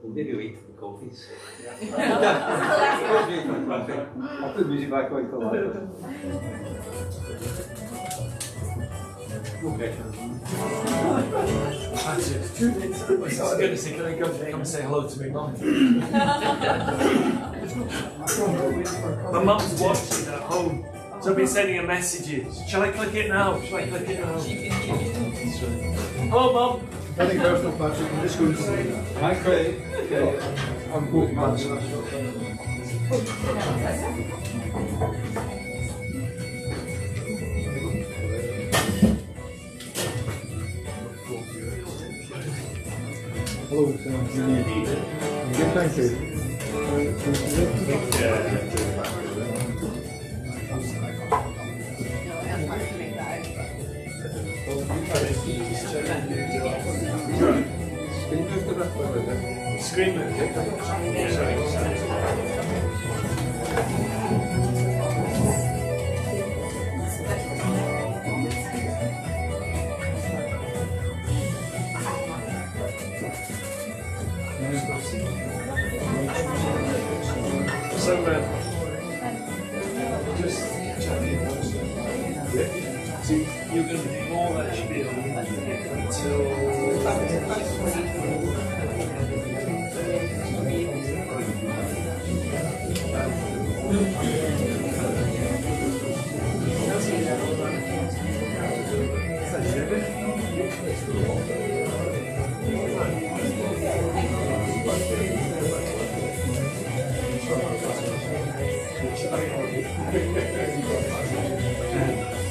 We'll give you 8 for coffees. I'll put music back on for that. Okay. It's good to see. Can I come and say hello to me, mum? My mum's watching at home, so I've been sending her messages. Shall I click it now? Shall I click it now? Hello, mum. Nothing personal, Patrick. I'm just going to say, Hi, Craig. Okay. I'm quoting Matt. Hello, Sam. Good, thank you. Can you move the rest over there? Scriven. Sorry. So, just so you're going to be more that spiel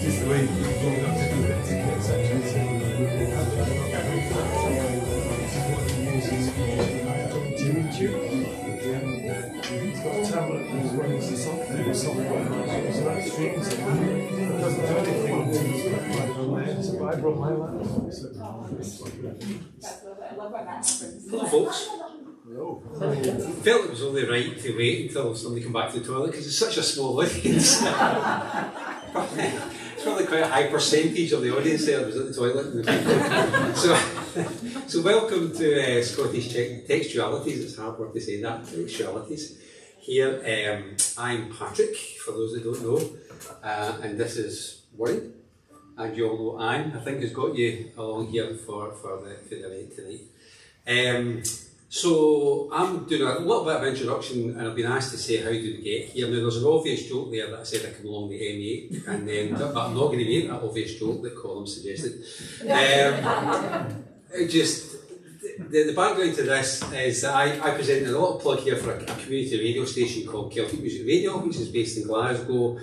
Just the way you rolled up to do it, it's actually He's got a tablet and he's running some software, so that streams it. It doesn't do anything until it's right on there. So I brought my laptop. Hello folks. Felt it was only right to wait until somebody came back to the toilet because it's such a small audience. It's probably quite a high percentage of the audience there was at the toilet. So welcome to Scottish Textualities. It's hard work to say that. Textualities. Here, I'm Patrick, for those that don't know, and this is Warren. And you all know Anne, I think, has got you along here for the event tonight. So I'm doing a little bit of introduction, and I've been asked to say how did we get here. Now there's an obvious joke there that I said I come along the M8, and then but I'm not going to make that obvious joke that Colin suggested. The background to this is that I presented a little plug here for a community radio station called Celtic Music Radio, which is based in Glasgow.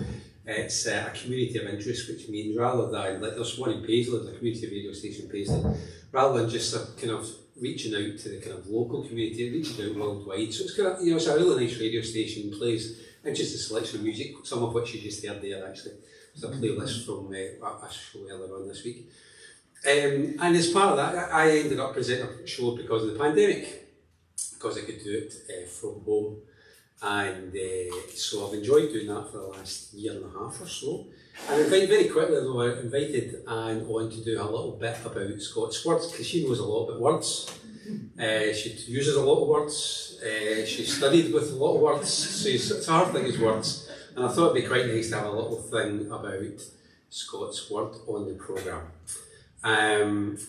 It's a community of interest, which means rather than, like there's one in Paisley, there's a community radio station in Paisley, rather than just a kind of reaching out to the kind of local community, reaching out worldwide. So it's kind of, it's a really nice radio station, plays just a selection of music, some of which you just heard there actually. It's a playlist from a show earlier on this week. And as part of that, I ended up presenting a show because of the pandemic, because I could do it from home. And so I've enjoyed doing that for the last year and a half or so. And very quickly though, I invited Anne on to do a little bit about Scots words, because she knows a lot about words. She uses a lot of words. She studied with a lot of words, so it's her thing is words. And I thought it'd be quite nice to have a little thing about Scots word on the programme. And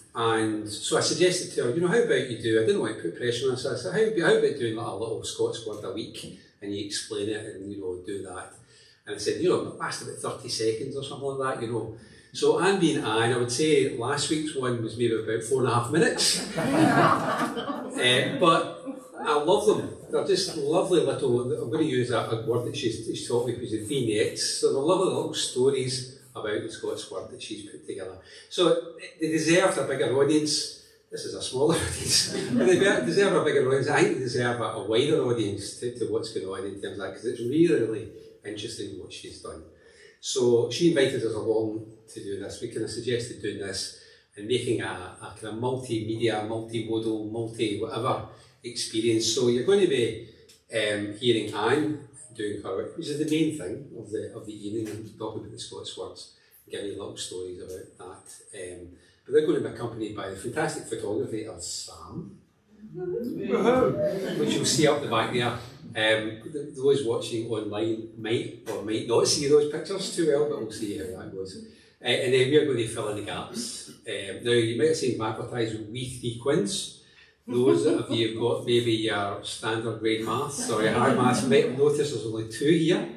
so I suggested to her, how about you do, I didn't want to put pressure on her, so I said, how about doing like a little Scots word a week, and you explain it and, do that. And I said, last about 30 seconds or something like that, So Anne being Anne, I would say last week's one was maybe about 4.5 minutes. But I love them. They're just lovely little, I'm going to use a word that she's taught me, which is vignettes. So they're lovely little stories about the Scots word that she's put together. So they deserve a bigger audience. This is a smaller audience, but they deserve a bigger audience. I think they deserve a wider audience to what's going on in terms of that, because it's really, really interesting what she's done. So she invited us along to do this. We kind of suggested doing this and making a kind of multimedia, multimodal, multi-whatever experience. So you're going to be hearing Anne doing her work, which is the main thing of the evening, and talking about the Scots words, giving you little stories about that. But they're going to be accompanied by the fantastic photography of Sam, which you'll see up the back there. Those watching online might or might not see those pictures too well, but we'll see how that goes. And then we're going to fill in the gaps. Now, you might have seen them advertised with We Three Quinns. Those of you who've got maybe your standard grade maths or your hard maths might have noticed there's only 2 here.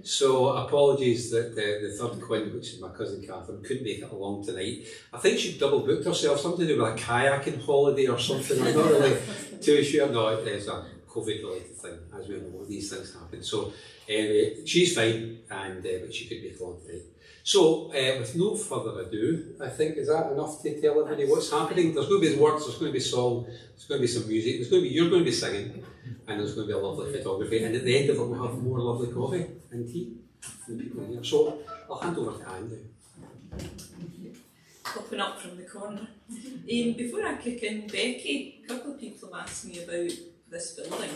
So apologies that the third Quinn, which is my cousin Catherine, couldn't make it along tonight. I think she double booked herself, something to do with a kayaking holiday or something. I'm not really too sure. No, it's a COVID related thing, as we know, these things happen. So anyway, she's fine, and but she could make it along tonight. So with no further ado, I think, is that enough to tell everybody what's happening? There's going to be words, there's going to be song, there's going to be some music, you're going to be singing, and there's going to be a lovely photography, and at the end of it we'll have more lovely coffee and tea for the people here. So I'll hand over to Anne now. popping up from the corner. Before I kick in, Becky, a couple of people have asked me about this building,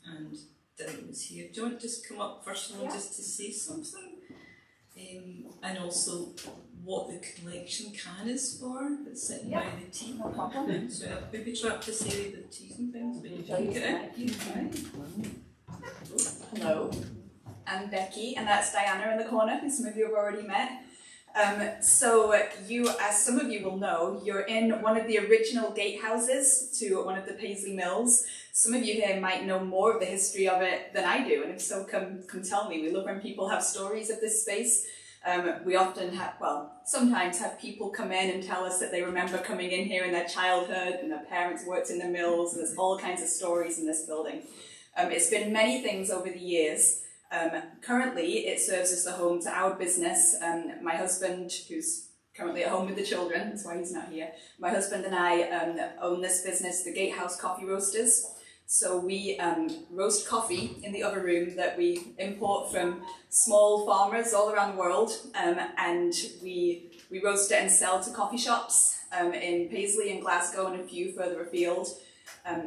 and Dylan was here. Do you want to just come up first of all, just to say something? And also what the collection can is for, that's sitting by the tea. No problem. So I'll maybe try to say the teas and things, but you can get it. Hello, I'm Becky, and that's Diana in the corner, who some of you have already met. So you, as some of you will know, you're in one of the original gatehouses to one of the Paisley Mills. Some of you here might know more of the history of it than I do, and if so, come tell me. We love when people have stories of this space. We often have, well, sometimes have people come in and tell us that they remember coming in here in their childhood and their parents worked in the mills, and there's all kinds of stories in this building. It's been many things over the years. Currently, it serves as the home to our business. My husband, who's currently at home with the children, that's why he's not here, my husband and I own this business, the Gatehouse Coffee Roasters. So we roast coffee in the other room that we import from small farmers all around the world, and we roast it and sell to coffee shops in Paisley and Glasgow and a few further afield.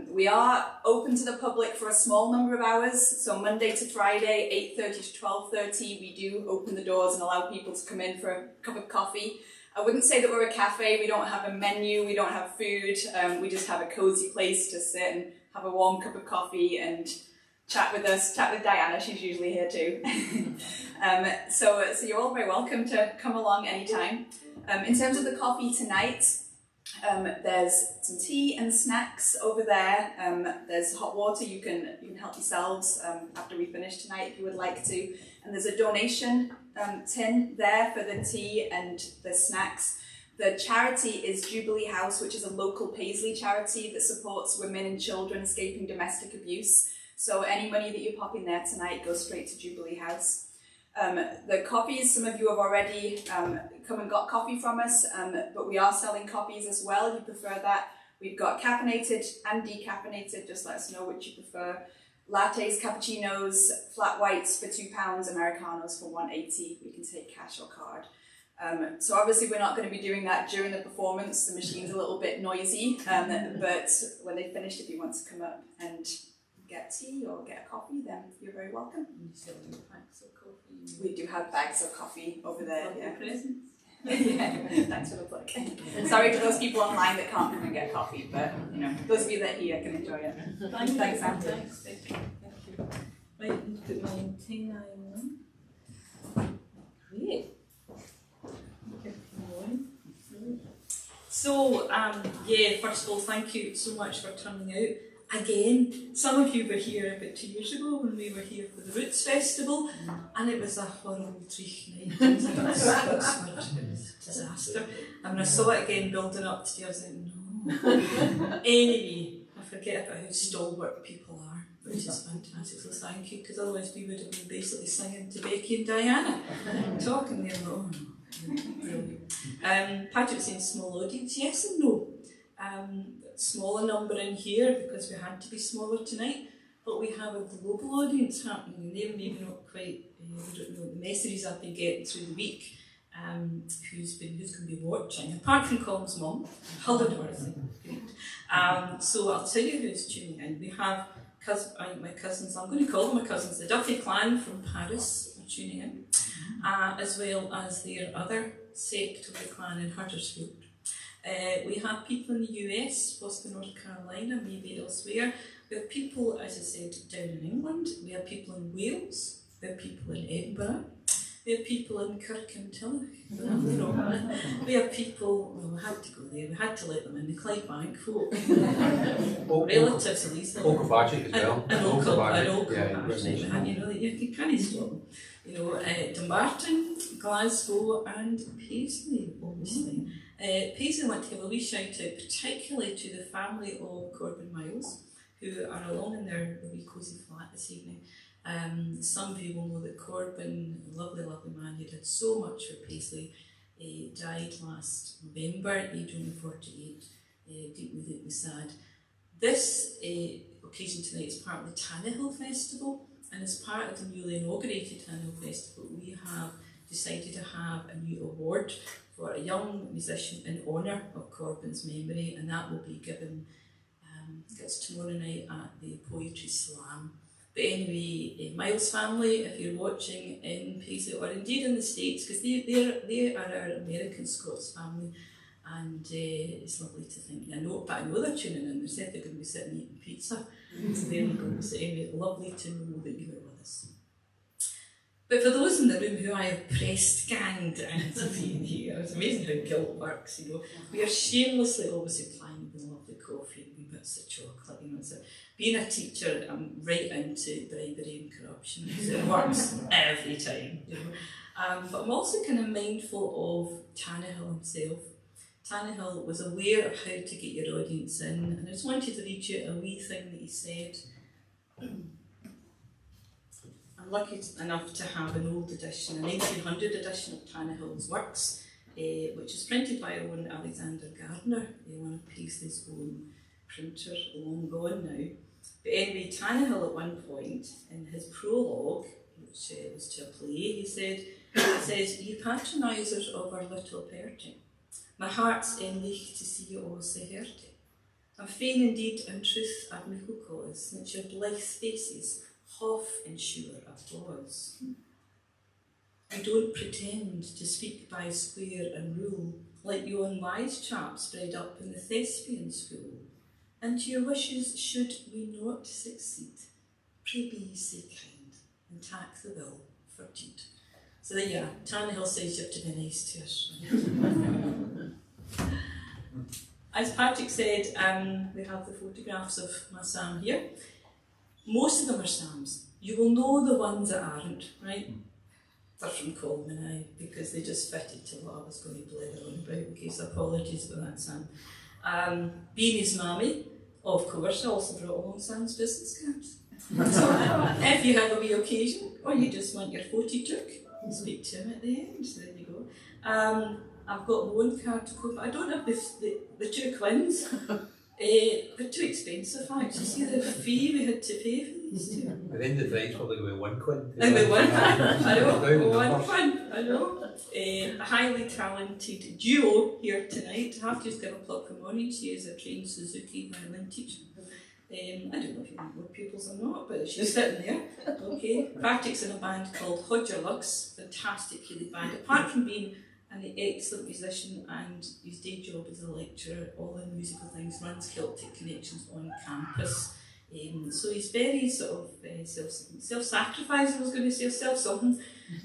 We are open to the public for a small number of hours, so Monday to Friday, 8:30 to 12:30, we do open the doors and allow people to come in for a cup of coffee. I wouldn't say that we're a cafe, we don't have a menu, we don't have food, we just have a cosy place to sit and have a warm cup of coffee and chat with us, chat with Diana, she's usually here too. So you're all very welcome to come along anytime. In terms of the coffee tonight, there's some tea and snacks over there. There's hot water, you can help yourselves after we finish tonight if you would like to. And there's a donation tin there for the tea and the snacks. The charity is Jubilee House, which is a local Paisley charity that supports women and children escaping domestic abuse. So any money that you pop in there tonight goes straight to Jubilee House. The coffees, some of you have already come and got coffee from us, but we are selling coffees as well if you prefer that. We've got caffeinated and decaffeinated, just let us know which you prefer. Lattes, cappuccinos, flat whites for £2, Americanos for $1.80. We can take cash or card. So obviously we're not going to be doing that during the performance. The machine's a little bit noisy, but when they've finished, if you want to come up and get tea or get a coffee, then you're very welcome. Bags of coffee. We do have bags of coffee over there. Yeah. Presents. Yeah, thanks for the plug. Sorry to those people online that can't come and get coffee, but you know, those of you that are here can enjoy it. Thanks, Sam. Thanks. Thank you. Right, I'm put my antennae on. Great. So, yeah, first of all, thank you so much for turning out. Again, some of you were here about 2 years ago when we were here for the Roots Festival, and it was a horrible treich night. It was a disaster. And when I saw it again building up today, I was like, no. Anyway, I forget about how stalwart people are, which is fantastic, so thank you, because otherwise we would have been basically singing to Becky and Diana, talking there, oh no. Brilliant. Patrick was saying small audience, yes and no. Smaller number in here because we had to be smaller tonight, but we have a global audience happening, and they're maybe not quite, we don't know the messages I've been getting through the week, who's going to be watching, apart from Colm's mum, hello Dorothy, great. So I'll tell you who's tuning in. We have my cousins, I'm going to call them my cousins, the Duffy clan from Paris are tuning in. As well as their other sect of the clan in Huddersfield. We have people in the US, Boston, North Carolina, maybe elsewhere. We have people, as I said, down in England. We have people in Wales. We have people in Edinburgh. We have people in Kirkintilloch. We have people, well, we had to go there, we had to let them in, the Clydebank folk. Relatives at least. Oak Badger as well. And Oak Badger, yeah, you know, you can't stop them. You know, Dumbarton, Glasgow and Paisley, obviously. Paisley want to give a wee shout out particularly to the family of Corbin Miles, who are along in their wee cosy flat this evening. Some of you will know that Corbin, a lovely, lovely man who did so much for Paisley, died last November, aged only 48, deeply sad. This occasion tonight is part of the Tannahill Festival, and as part of the newly inaugurated Tannahill Festival, we have decided to have a new award for a young musician in honour of Corbyn's memory, and that will be given it's tomorrow night at the Poetry Slam. But anyway, Miles family, if you're watching in Paisley or indeed in the States, because they are our American Scots family, and it's lovely to think. I know they're tuning in. They said they're going to be sitting eating pizza. So there we go. So anyway, lovely to know that you are with us. But for those in the room who I have pressed ganged into being here, it's amazing how guilt works, you know. We are shamelessly always supplying with lovely coffee and wee bits of chocolate, you know. So being a teacher, I'm right into bribery and corruption. So it works every time, you know. But I'm also kind of mindful of Tannehill himself. Tannehill was aware of how to get your audience in, and I just wanted to read you a wee thing that he said. I'm lucky enough to have an old edition, a 1900 edition of Tannehill's works, which is printed by our own Alexander Gardner, one of Paisley's own printers, long gone now. But anyway, Tannehill at one point, in his prologue, which was to a play, he says, "Ye patronisers of our little Bertie, my heart's enlich to see you all so hearty. I'm fain indeed, in truth, I've mickle cause, that your blithe faces half ensure applause. I don't pretend to speak by square and rule, like yon wise chaps bred up in the Thespian school, and to your wishes should we not succeed, pray be so kind, and tack the bill for deed." So there you are. Tannehill says you have to be nice to us. As Patrick said, we have the photographs of my Sam here. Most of them are Sam's. You will know the ones that aren't, right? They're from Colm and I, because they just fitted to what I was going to blather on about. Okay, so apologies about that, Sam. Being his mammy, of course, I also brought along Sam's business cards. So if you have a wee occasion, or you just want your photo took, speak to him at the end. So there you go. I've got my own card to go, but I don't have the two Quinns. They're too expensive, actually. You see the fee we had to pay for these two? At the end of the day, it's probably going to be one Quinn. With one Quinn, I know. One Quinn, I know. A highly talented duo here tonight. I have to just give a plug for Moni. She is a trained Suzuki violin teacher. I don't know if you want more pupils or not, but she's sitting there. Okay. Patrick's in a band called Hodger Lux. Fantastic Healy band. Apart from being an excellent musician, and his day job as a lecturer, all in musical things, runs Celtic Connections on campus. So he's very sort of self-sacrificing, I was going to say, self-something.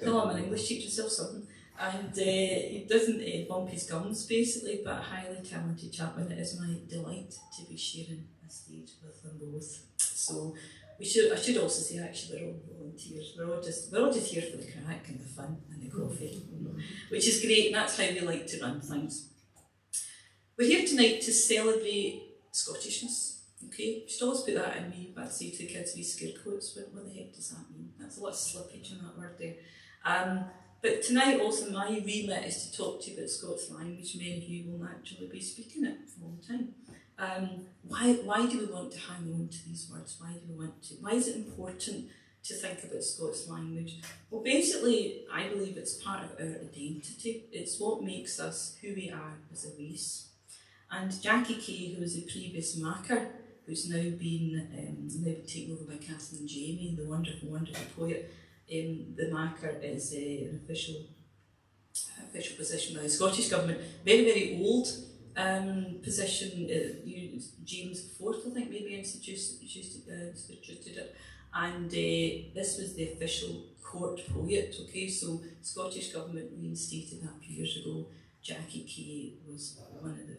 No, I'm an English teacher, self-something. And he doesn't bump his gums, basically, but a highly talented chap, and it is my delight to be sharing a stage with them both. So I should also say, actually, we're all volunteers. We're all just here for the crack and the fun and the coffee, which is great, and that's how we like to run things. We're here tonight to celebrate Scottishness. Okay, you should always put that in me, but say to the kids, wee scare quotes, what the heck does that mean? That's a lot of slippage in that word there. But tonight also my remit is to talk to you about Scots language. Many of you will naturally be speaking it all the time. Why do we want to hang on to these words? Why is it important to think about Scots language? Well, basically, I believe it's part of our identity. It's what makes us who we are as a race. And Jackie Kay, who was the previous maker, who's now been taken over by Kathleen Jamie, the wonderful, wonderful poet, the maker is an official position by the Scottish Government. Very, very old position. James IV, I think, maybe instituted it. And this was the official court poet. Okay, so Scottish Government reinstated that a few years ago. Jackie Kay was one of the.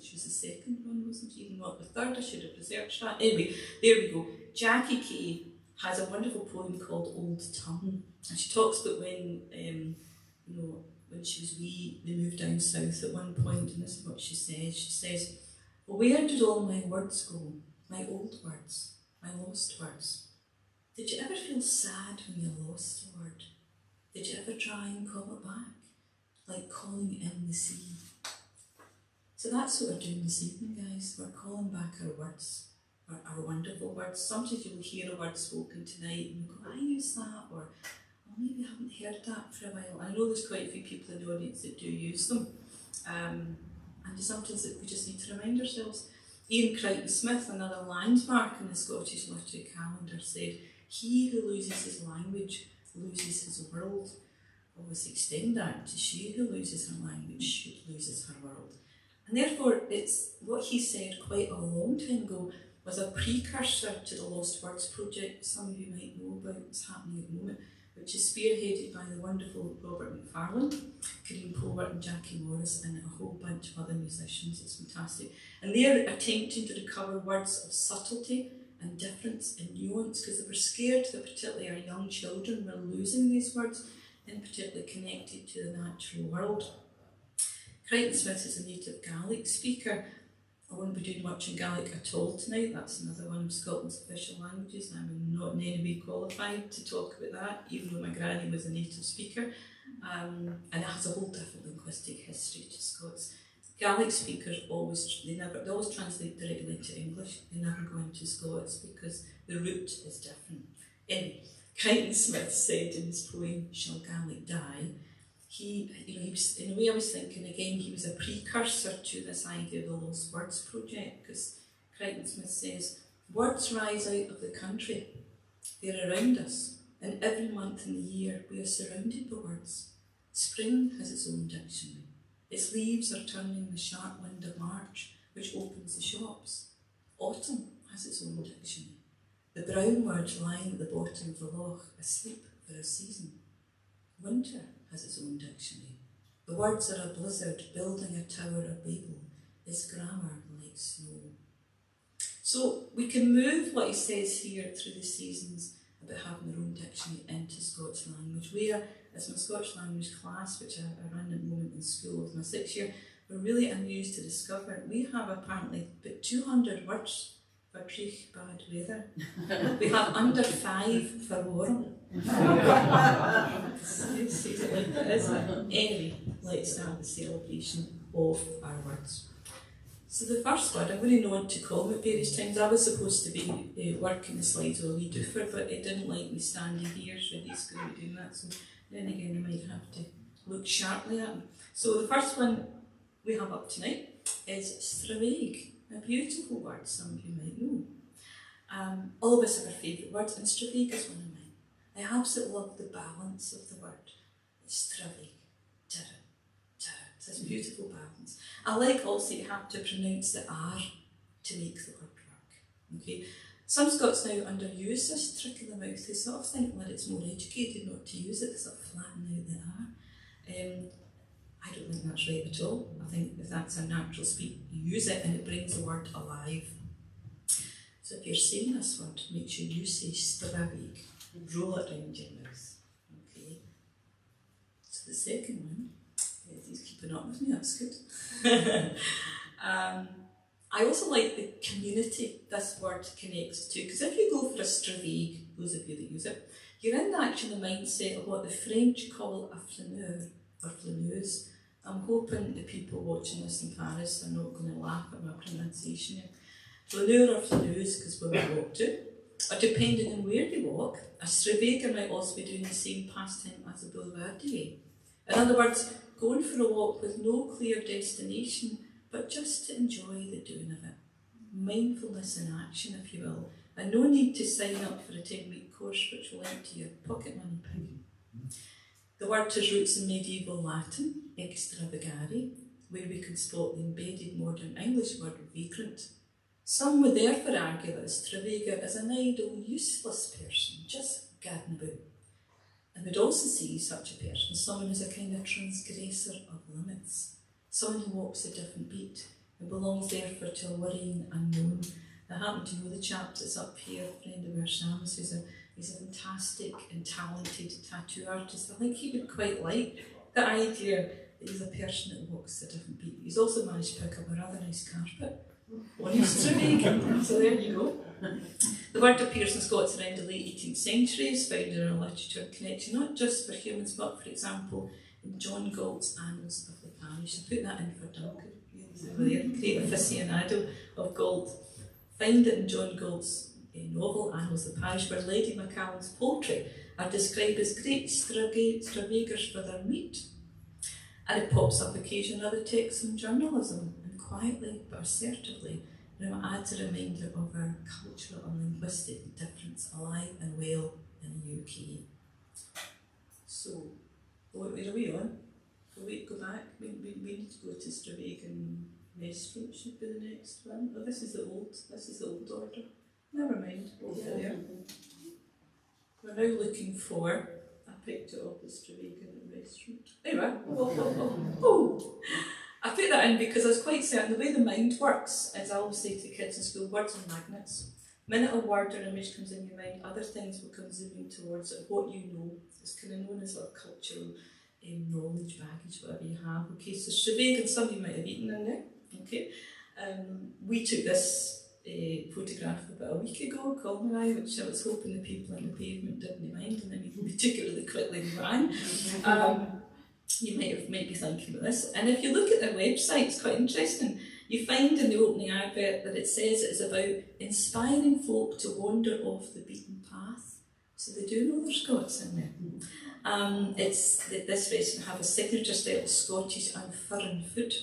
She was the second one, wasn't she? Even not the third. I should have researched that. Anyway, there we go. Jackie Kay has a wonderful poem called Old Tongue, and she talks about when when she was wee, they moved down south at one point, and this is what she says. She says, "Well, where did all my words go? My old words, my lost words? Did you ever feel sad when you lost a word? Did you ever try and call it back, like calling in the sea?" So that's what we're doing this evening, guys. We're calling back our words, our wonderful words. Sometimes you will hear a word spoken tonight and you go, "I use that," or "Oh, maybe haven't heard that for a while. I know there's quite a few people in the audience that do use them, and sometimes that we just need to remind ourselves. Ian Crichton-Smith, another landmark in the Scottish literary calendar, said, "He who loses his language loses his world." Always extend that to she who loses her language loses her world. And therefore, it's what he said quite a long time ago was a precursor to the Lost Words project some of you might know about what's happening at the moment, which is spearheaded by the wonderful Robert McFarlane, Graham Powart and Jackie Morris, and a whole bunch of other musicians. It's fantastic. And they're attempting to recover words of subtlety and difference and nuance, because they were scared that particularly our young children were losing these words, in particular connected to the natural world. Crichton-Smith is a native Gaelic speaker. I won't be doing much in Gaelic at all tonight. That's another one of Scotland's official languages, and I'm not in any way qualified to talk about that, even though my granny was a native speaker. And it has a whole different linguistic history to Scots. Gaelic speakers always translate directly into English. They never go into Scots because the root is different. Anyway, Crichton-Smith said in his poem "Shall Gaelic Die," he was, in a way I was thinking again, he was a precursor to this idea of the Lost Words project, because Crichton-Smith says, "Words rise out of the country. They're around us, and every month in the year we are surrounded by words. Spring has its own dictionary. Its leaves are turning the sharp wind of March, which opens the shops. Autumn has its own dictionary. The brown words lying at the bottom of the loch, asleep for a season. Winter has its own dictionary. The words are a blizzard building a tower of Babel, its grammar like snow." So we can move what he says here through the seasons about having their own dictionary into Scots language, where, as my Scottish language class, which I ran at the moment in school with my 6th year, we're really amused to discover we have apparently about 200 words for dreich, bad weather. We have under 5 for warm. Anyway, let's start the celebration of our words. So the first word, I'm going to know what to call it various times. I was supposed to be working the slides with a wee doofer, but it didn't like me standing here, so he's going to be doing that. So then again, I might have to look sharply at him. So the first one we have up tonight is Straveig, a beautiful word some of you might know. All of us have our favourite words, and Straveig is one of mine. I absolutely love the balance of the word. It's Straveig, tirra, tirra. It's this beautiful balance. I like also you have to pronounce the R to make the word work. Okay. Some Scots now underuse this trick of the mouth. They sort of think that it's more educated not to use it, they sort of flatten out the R. I don't think that's right at all. I think if that's a natural speak, you use it and it brings the word alive. So if you're saying this word, make sure you say Straveig. Roll it around your mouth. Okay. So the second one, he's keeping up with me, that's good. I also like the community this word connects to, because if you go for a Straveig, those of you that use it, you're in actually the mindset of what the French call a flaneur or flaneuse. I'm hoping the people watching this in Paris are not going to laugh at my pronunciation here. Flaneur or flaneuse, because women walk too. Or depending on where they walk, a Straveiger might also be doing the same pastime as a boulevardier. In other words, going for a walk with no clear destination, but just to enjoy the doing of it. Mindfulness in action, if you will, and no need to sign up for a 10-week course which will empty your pocket money pin. The word has roots in medieval Latin, extravagare, where we can spot the embedded modern English word vagrant. Some would therefore argue that a Straveiger is an idle, useless person, just gadding about. And would also see such a person, someone who's a kind of transgressor of limits, someone who walks a different beat and belongs therefore to a worrying unknown. I happen to know the chap that's up here, a friend of ours, Sam's, he's a fantastic and talented tattoo artist. I think he would quite like the idea that he's a person that walks a different beat. He's also managed to pick up a rather nice carpet on his Straveiger, so there you go. The word appears in Scots around the late 18th century, is found in our literature and connection, not just for humans, but for example, in John Galt's Annals of the Parish. I put that in for Duncan, great aficionado of Galt. Find it in John Galt's novel, Annals the Parish, where Lady Macallan's poultry are described as great stravagers for their meat. And it pops up occasionally in other texts on journalism, and quietly but assertively adds a reminder of our cultural and linguistic difference alive and well in the UK. So, where are we on? Go back. We need to go to Stravagan Restaurant, should be the next one. Oh, this is the old order. Never mind, we'll get there. We're now looking for, I picked it up, the Stravagan Restaurant. Anyway, oh. I put that in because I was quite certain the way the mind works is I always say to kids in school, words are magnets. The minute a word or image comes in your mind, other things will come zooming towards it. What you know is kind of known as sort of cultural knowledge, baggage, whatever you have. Okay, so Stravagan, some of you might have eaten in there. Okay, we took this photograph about a week ago, Colin and I, which I was hoping the people on the pavement didn't mind, and then we took it really quickly and ran. You might be thinking about this, and if you look at their website, it's quite interesting. You find in the opening advert that it says it is about inspiring folk to wander off the beaten path. So they do know there's Scots in there. This restaurant have a signature style of Scottish and foreign food,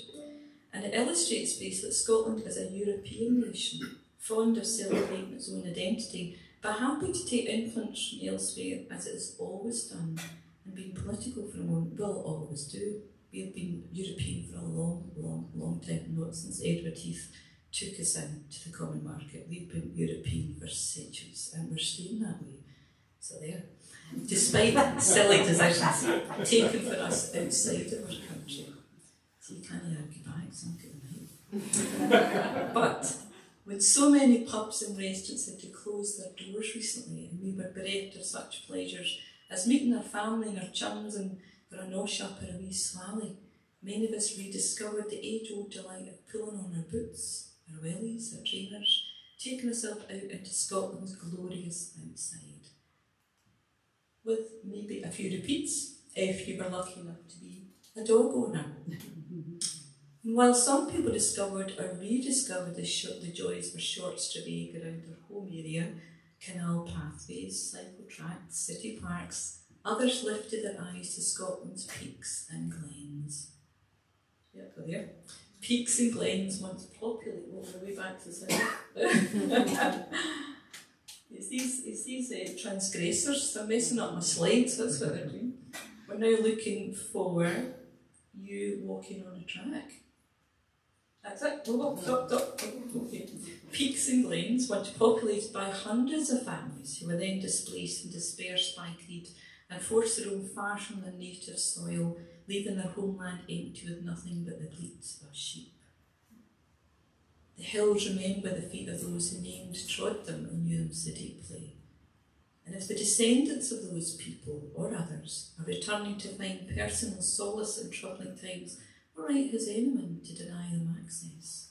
and it illustrates basically that Scotland is a European nation, fond of celebrating its own identity, but happy to take influence from elsewhere, as it has always done, and being political for a moment will always do. We have been European for a long time, not since Edward Heath took us into the common market. We've been European for centuries, and we're staying that way. So there. Despite silly decisions taken for us outside of our country. So you can't argue back, it's not good night. But with so many pubs and restaurants had to close their doors recently, and we were bereft of such pleasures as meeting our family and our chums and for a nosh up or a wee swally, many of us rediscovered the age-old delight of pulling on our boots, our wellies, our trainers, taking ourselves out into Scotland's glorious outside. With maybe a few repeats, if you were lucky enough to be a dog owner. And while some people discovered or rediscovered the joys of a short stravag around their home area, canal pathways, cycle tracks, city parks, others lifted their eyes to Scotland's peaks and glens. Yep, go there. Peaks and glens once populated all the way back to the south. It's these transgressors, they're messing up my slides, that's what they're doing. We're now looking for you walking on a track. That's it. Stop. Okay. Peaks and glens, once populated by hundreds of families who were then displaced and dispersed by greed and forced to roam far from their native soil, leaving their homeland empty with nothing but the bleats of sheep. The hills remain by the feet of those who named, trod them, and knew them so deeply. And if the descendants of those people, or others, are returning to find personal solace in troubling times, what right has anyone to deny them access?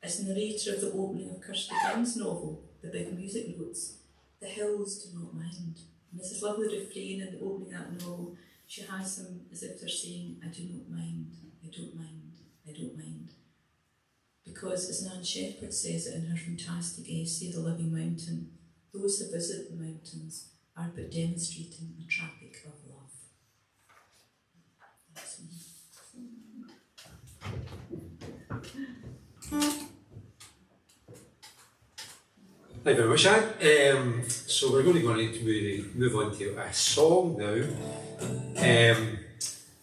As narrator of the opening of Kirsty Gunn's novel, The Big Music Notes, the hills do not mind. And there's this lovely refrain in the opening of that novel. She has them as if they're saying, I do not mind, I don't mind, I don't mind. Because, as Nan Shepherd says it in her fantastic essay, The Living Mountain, those who visit the mountains are but demonstrating the traffic of love. Thank you very much, Anne. So we're going to move on to a song now.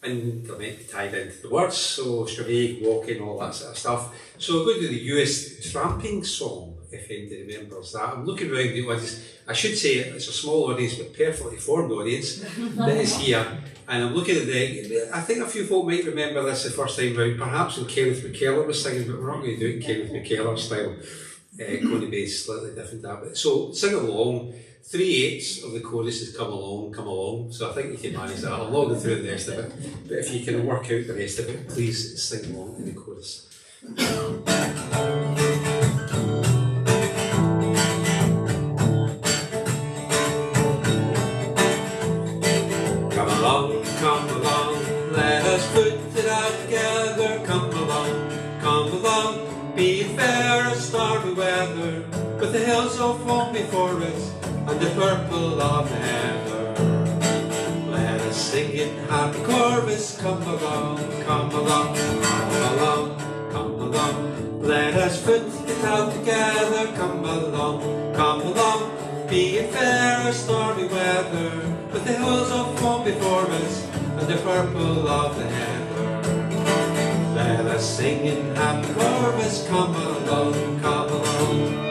And they'll make tied into the words, so stravag, walking, all that sort of stuff. So we're going to do the US tramping song, if anybody remembers that. I'm looking around the audience. I should say it's a small audience, but perfectly formed audience that is here. And I'm looking at I think a few folk might remember this the first time round, perhaps when Kenneth McKellar was singing, but we're not going to do it in Kenneth McKellar style. Going to be slightly different to that. But so sing along. 3/8 of the chorus is come along. So I think you can manage that. I'll not go through the rest of it. But if you can work out the rest of it, please sing along in the chorus. Come along, let us put it out together. Come along, be fair as stormy weather. With the hills of foam before us, and the purple of the heather. Let us sing in happy chorus, come along, come along, come along, come along. Let us foot it out together, come along, come along. Be it fair or stormy weather, with the hills of foam before us, and the purple of the heather. Let us sing in happy chorus, come along, come along.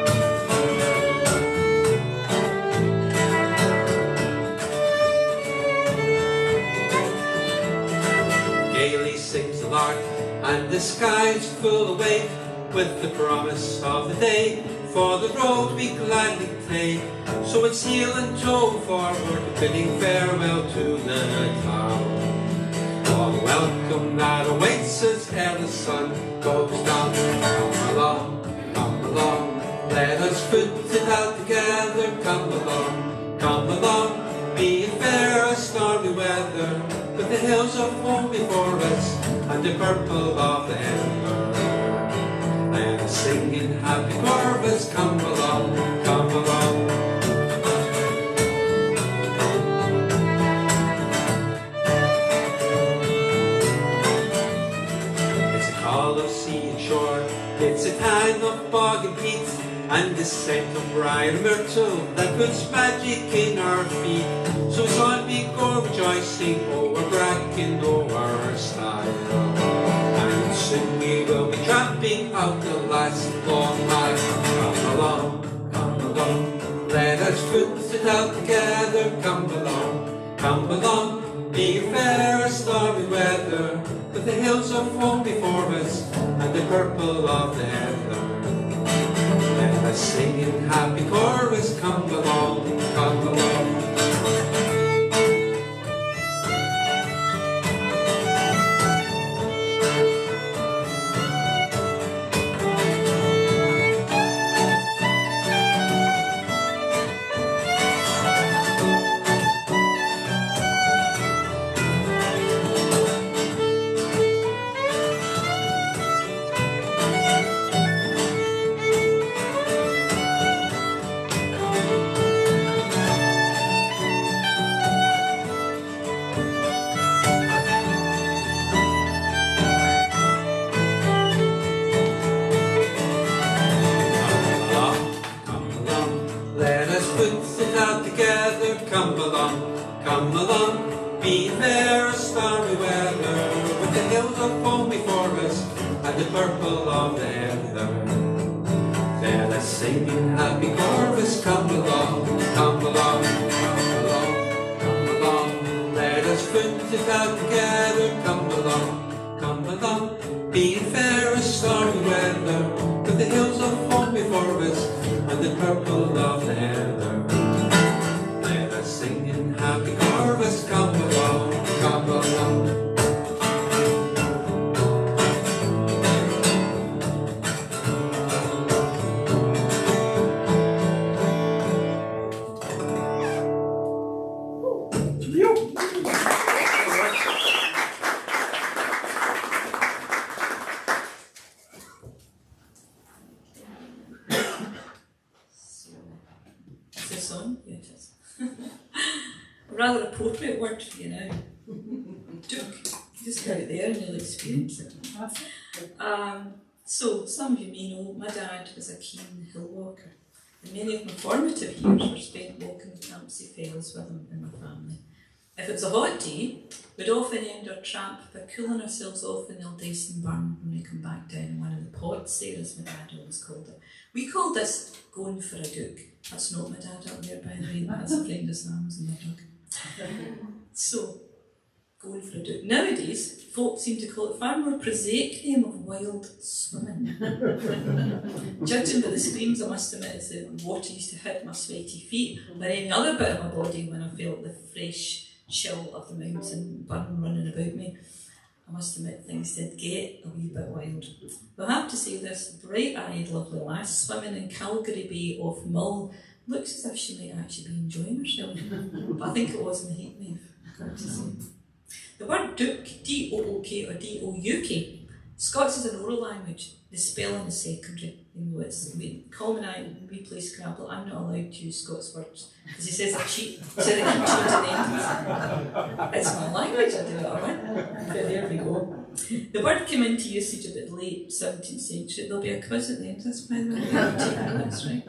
Gaily sings the lark, and the sky's full awake with the promise of the day, for the road we gladly take. So it's heel and toe forward, bidding farewell to the town. For the welcome that awaits us ere the sun goes down. Come along, come along, let us foot it out together. Come along, be it fair or stormy weather, with the hills of foam before us, and the purple of the heather. Let us sing in happy chorus, come along, come along. It's a call of sea and shore, it's a time of bog and peat, and the scent of briar and myrtle that puts magic in our feet. So it's on we go rejoicing over bracken, over stile. Soon we will be tramping out the last long mile. Come along, let us foot it out together. Come along, be it fair or stormy weather, with the hills of foam before us, and the purple of the heather. Let us sing in happy chorus, come along, come along. Come along, be fair or stormy weather, with the hills of foam before us, and the purple of the heather. Let us sing in happy chorus, come along, come along, come along, come along. Let us foot it out together, come along, be fair or stormy weather, with the hills of foam before us, and the purple of the heather. Sing in happy chorus, come along, come along. Is this on? Yeah, it is. Rather appropriate word for you now. Duke. Just out there and you'll experience it. So, some of you may know my dad was a keen hill walker, and many of my formative years were spent walking the Campsie Fells with him and my family. If it was a hot day, we'd often end our tramp by cooling ourselves off in the Aldyson burn when we come back down in one of the pods there, as my dad always called it. We called this going for a duke. That's not my dad up there, by the way, that's a friend of Sam's and my dog. So, going for a duke. Nowadays, folk seem to call it far more prosaic name of wild swimming. Judging by the screams, I must admit, as the water used to hit my sweaty feet, or any other bit of my body when I felt the fresh chill of the mountain burn running about me. I must admit things did get a wee bit wild. But I have to say this bright-eyed lovely lass swimming in Calgary Bay off Mull looks as if she might actually be enjoying herself. But I think it was in the heat wave, I've got to say. The word duke, D-O-O-K or D-O-U-K, Scots is an oral language. The spelling is secondary. It's Colm and I, when we play Scrabble, I'm not allowed to use Scots words because he says I cheat. So they keep changing names. It's my language, I do what I want. But there we go. The word came into usage a bit late 17th century. There'll be a quiz at the end of this, by the way. That's right.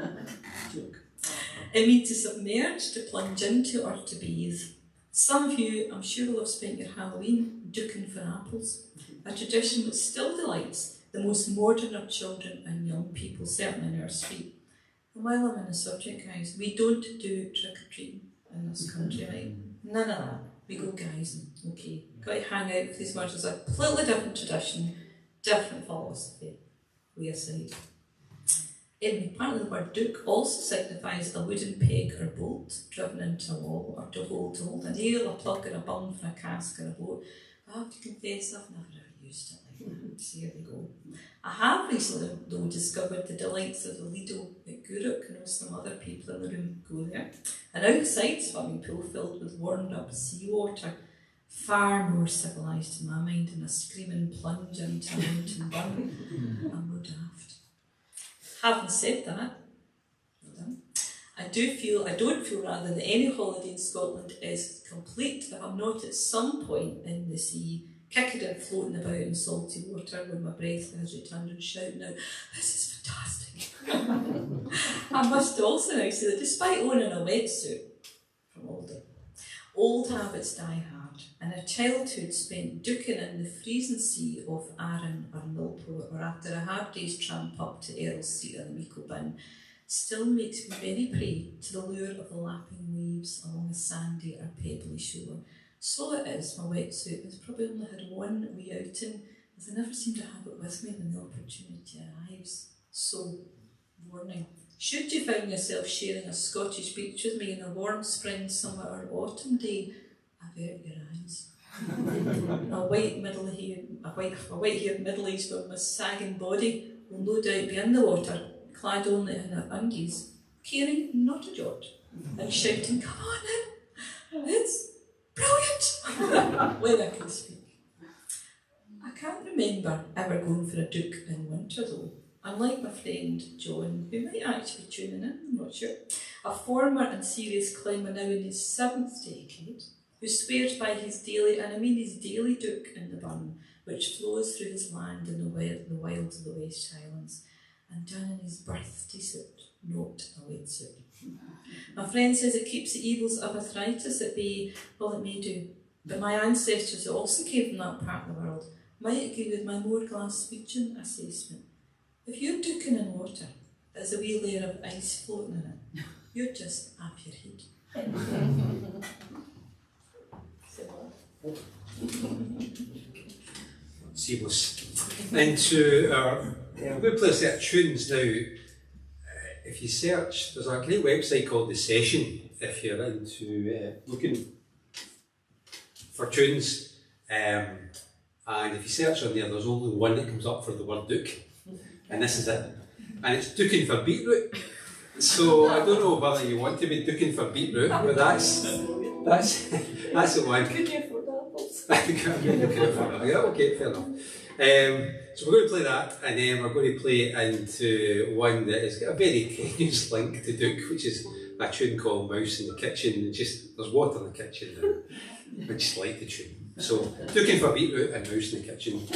Joke. It means to submerge, to plunge into, or to bathe. Some of you, I'm sure, will have spent your Halloween ducking for apples, a tradition which still delights the most modern of children and young people, certainly in our street. And while I'm on the subject, guys, we don't do trick-or-treating in this country, right? None of that. We go guysing, okay? Got to hang out with these words. It's a completely different tradition, different philosophy. We aside. Anyway, part of the word duke also signifies a wooden peg or bolt driven into a wall, or to hold a nail, a plug, or a bung for a cask or a boat. I have to confess, I've never ever used it like that. So here we go. I have recently, though, discovered the delights of the Lido at Guruk. I know some other people in the room go there. An outside swimming pool filled with warmed up seawater, far more civilised to my mind than a screaming plunge into a mountain burn. I'm no daft. Having said that, I don't feel rather that any holiday in Scotland is complete if I'm not at some point in the sea, kicking and floating about in salty water with my breath has returned and shouting out, "This is fantastic." I must also now say that despite owning a wetsuit from Aldi, old habits die hard, and a childhood spent duking in the freezing sea of Arran or Millport, or after a hard day's tramp up to Earl Street in the Meikle Bin, still makes me very prey to the lure of the lapping waves along a sandy or pebbly shore. So it is, my wetsuit has probably only had one wee outing, as I never seem to have it with me when the opportunity arrives. So, warning. Should you find yourself sharing a Scottish beach with me in a warm spring, summer or autumn day, avert your eyes. A white-haired middle-aged woman with sagging body will no doubt be in the water, clad only in her undies, caring not a jot, and shouting, "Come on in, it's brilliant," when I can speak. I can't remember ever going for a duke in winter though. Unlike my friend John, who might actually be tuning in, I'm not sure, a former and serious climber now in his 7th decade, who swears by his daily, and I mean his daily duke in the Burn, which flows through his land in the wilds of the West Highlands, and done in his birthday suit, not a wetsuit. My friend says it keeps the evils of arthritis at bay. Well, it may do, but my ancestors who also came from that part of the world might agree with my more Glaswegian assessment. If you're duking in water, there's a wee layer of ice floating in it. You're just up your head. Seamless. Into our, we're going to play a set of tunes now. If you search, there's a great website called The Session, if you're into looking for tunes. And if you search on there, there's only one that comes up for the word duke. And this is it. And it's duking for beetroot. So I don't know whether you want to be duking for beetroot, but that's the one. Could you afford apples? Yeah, okay, fair enough. So we're going to play that, and then we're going to play into one that has got a very tenuous link to Duke, which is a tune called Mouse in the Kitchen. There's water in the kitchen now. I just like the tune. So, duking for beetroot and Mouse in the Kitchen.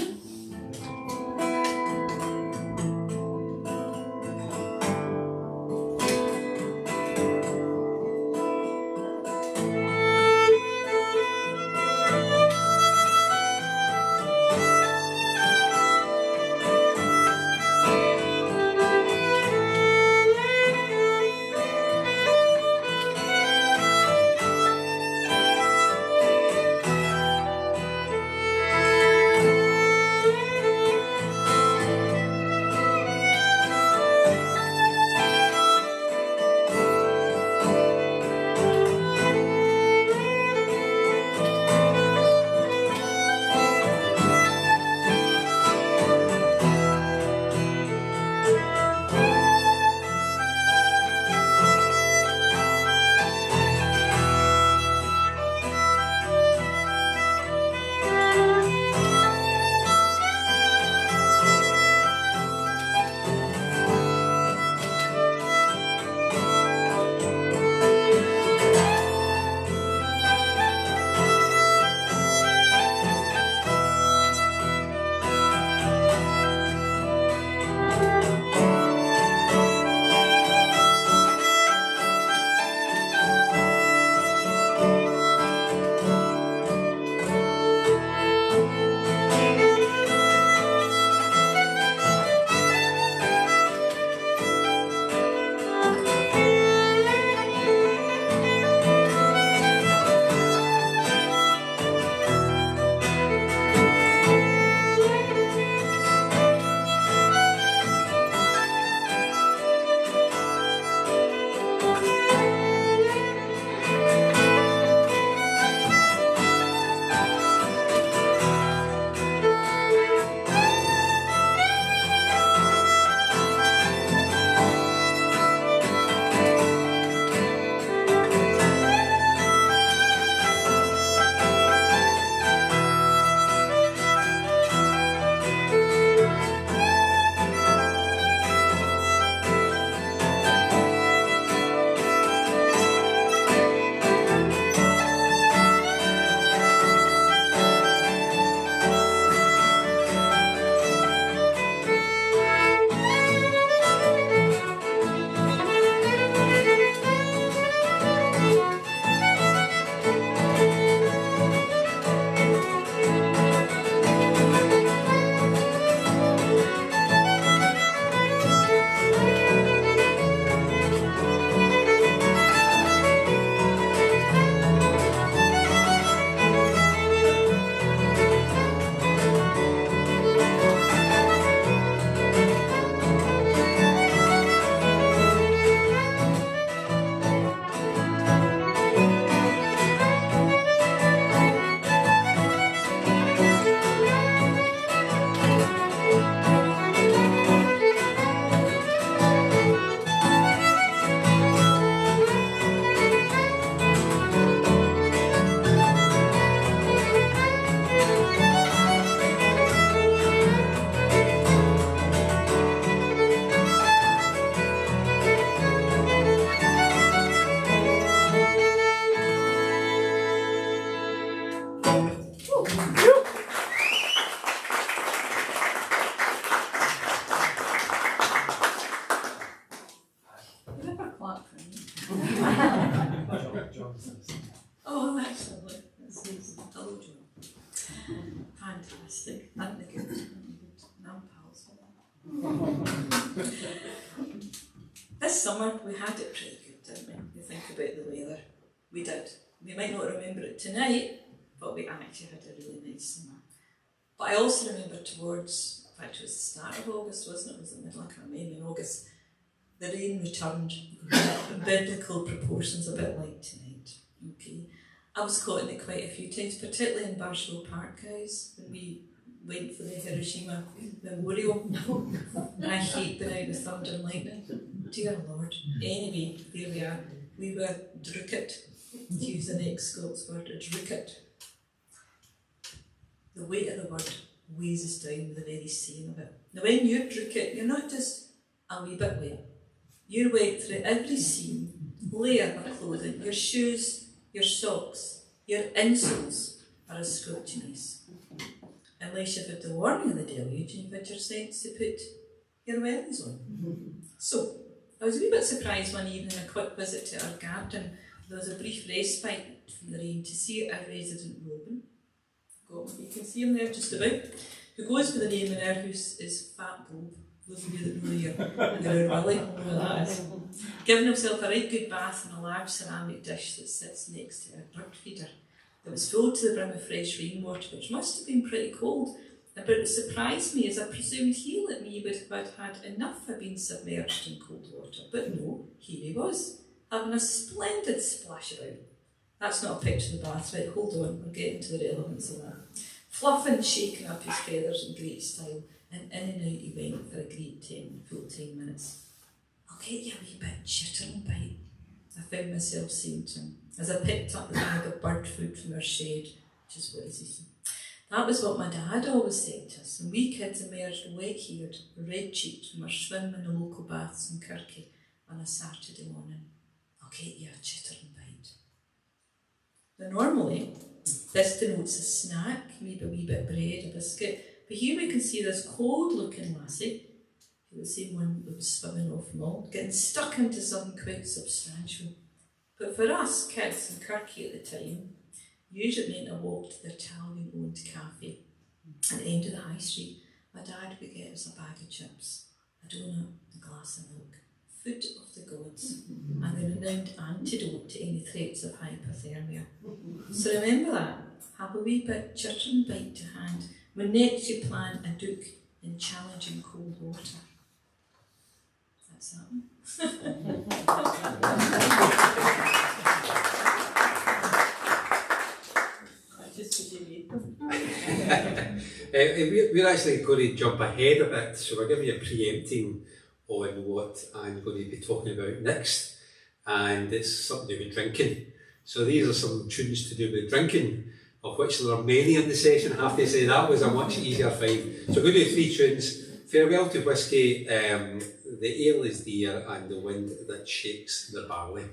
comes this. Oh, that's lovely. That's nice. Hello, John. Fantastic. Aren't they good? Aren't they good? And I'm pals with them. This summer we had it pretty good, didn't we? You think about the weather. We did. We might not remember it tonight, but we actually had a really nice summer. But I also remember towards, in fact it was the start of August, wasn't it? It was the middle, I can't remember, in August. The rain returned in biblical proportions, a bit like tonight. Okay. I was caught in it quite a few times, particularly in Barshaw Park, guys, when we went for the Hiroshima Memorial. I hate being out with thunder and lightning. Dear Lord. Anyway, there we are. We were drucket, to use the next Scots word, a drucket. The weight of the word weighs us down with the very saying of it. Now when you're drucket, you're not just a wee bit wet. You're wet through every seam, layer of clothing, your shoes, your socks, your insoles are as scrutinous. Unless you've had the warning of the deluge and you've had your sense to put your wellies on. So, I was a wee bit surprised one evening in a quick visit to our garden. There was a brief respite from the rain to see our resident Robin. You can see him there just about. Who goes by the name in our house is Fat Bob. Those of you that know your Willie know what that is. Giving himself a right good bath in a large ceramic dish that sits next to our bird feeder. It was filled to the brim of fresh rainwater, which must have been pretty cold. But it surprised me, as I presumed he, like me, would have had enough of being submerged in cold water. But no, here he was, having a splendid splash about. That's not a picture of the bath, right? Hold on, we're getting to the relevance of that. Fluffing, shaking up his feathers in great style, and in and out he went for a great 10 full 10 minutes. I'll get you a wee bit chitter and bite, I found myself saying to him, as I picked up the bag of bird food from our shed, which is what is eating. That was what my dad always said to us, and we kids emerged wet-haired, red-cheeked from our swim in the local baths in Kirky on a Saturday morning. I'll get you a chitter and bite. Now normally, this denotes a snack, maybe a wee bit of bread, a biscuit, but here we can see this cold-looking lassie, the same one that was swimming off malt, getting stuck into something quite substantial. But for us kids in Kirky at the time, usually it meant a walk to the Italian-owned cafe at the end of the high street. My dad would get us a bag of chips, a donut, a glass of milk, food of the gods, and the renowned antidote to any threats of hypothermia. So remember that. Have a wee bit chitter and bite to hand when next you plan a duke in challenging cold water. That's that one. We're actually going to jump ahead a bit, so we're giving you a preempting on what I'm going to be talking about next, and it's something to do with drinking. So these are some tunes to do with drinking, of which there are many in the session. I have to say that was a much easier find. So we're going to do 3 tunes. Farewell to Whiskey, The Ale is Dear, and The Wind That Shakes the Barley.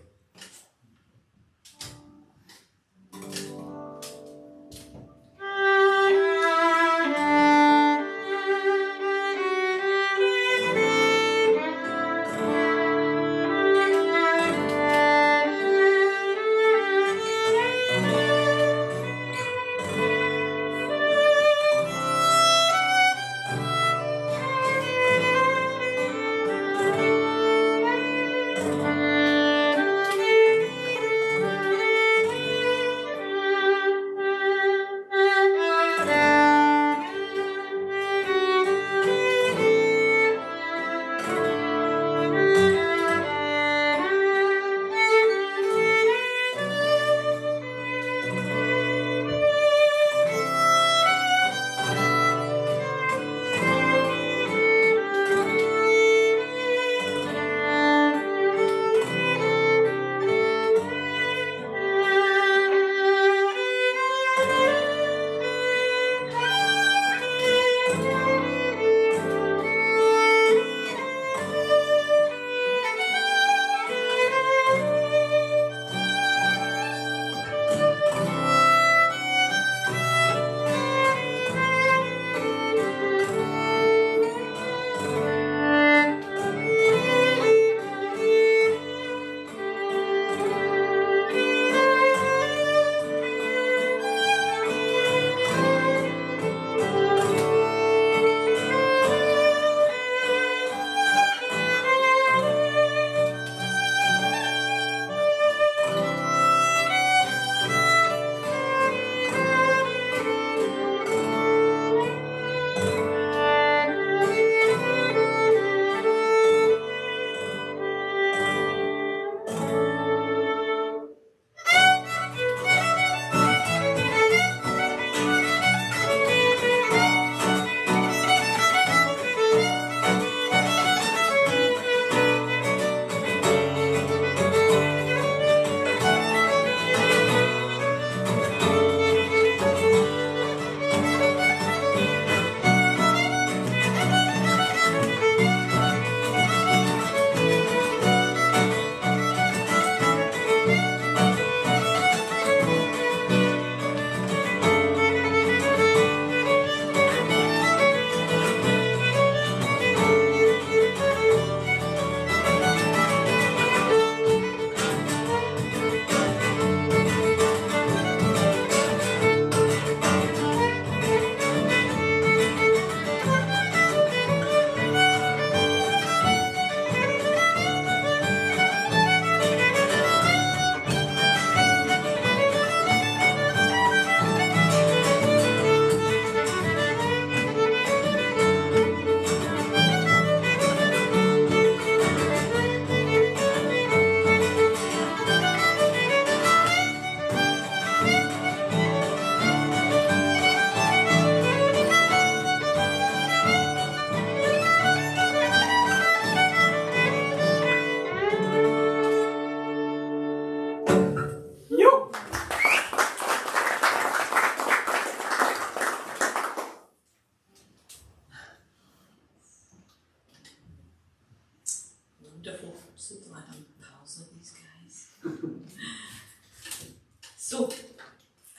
So,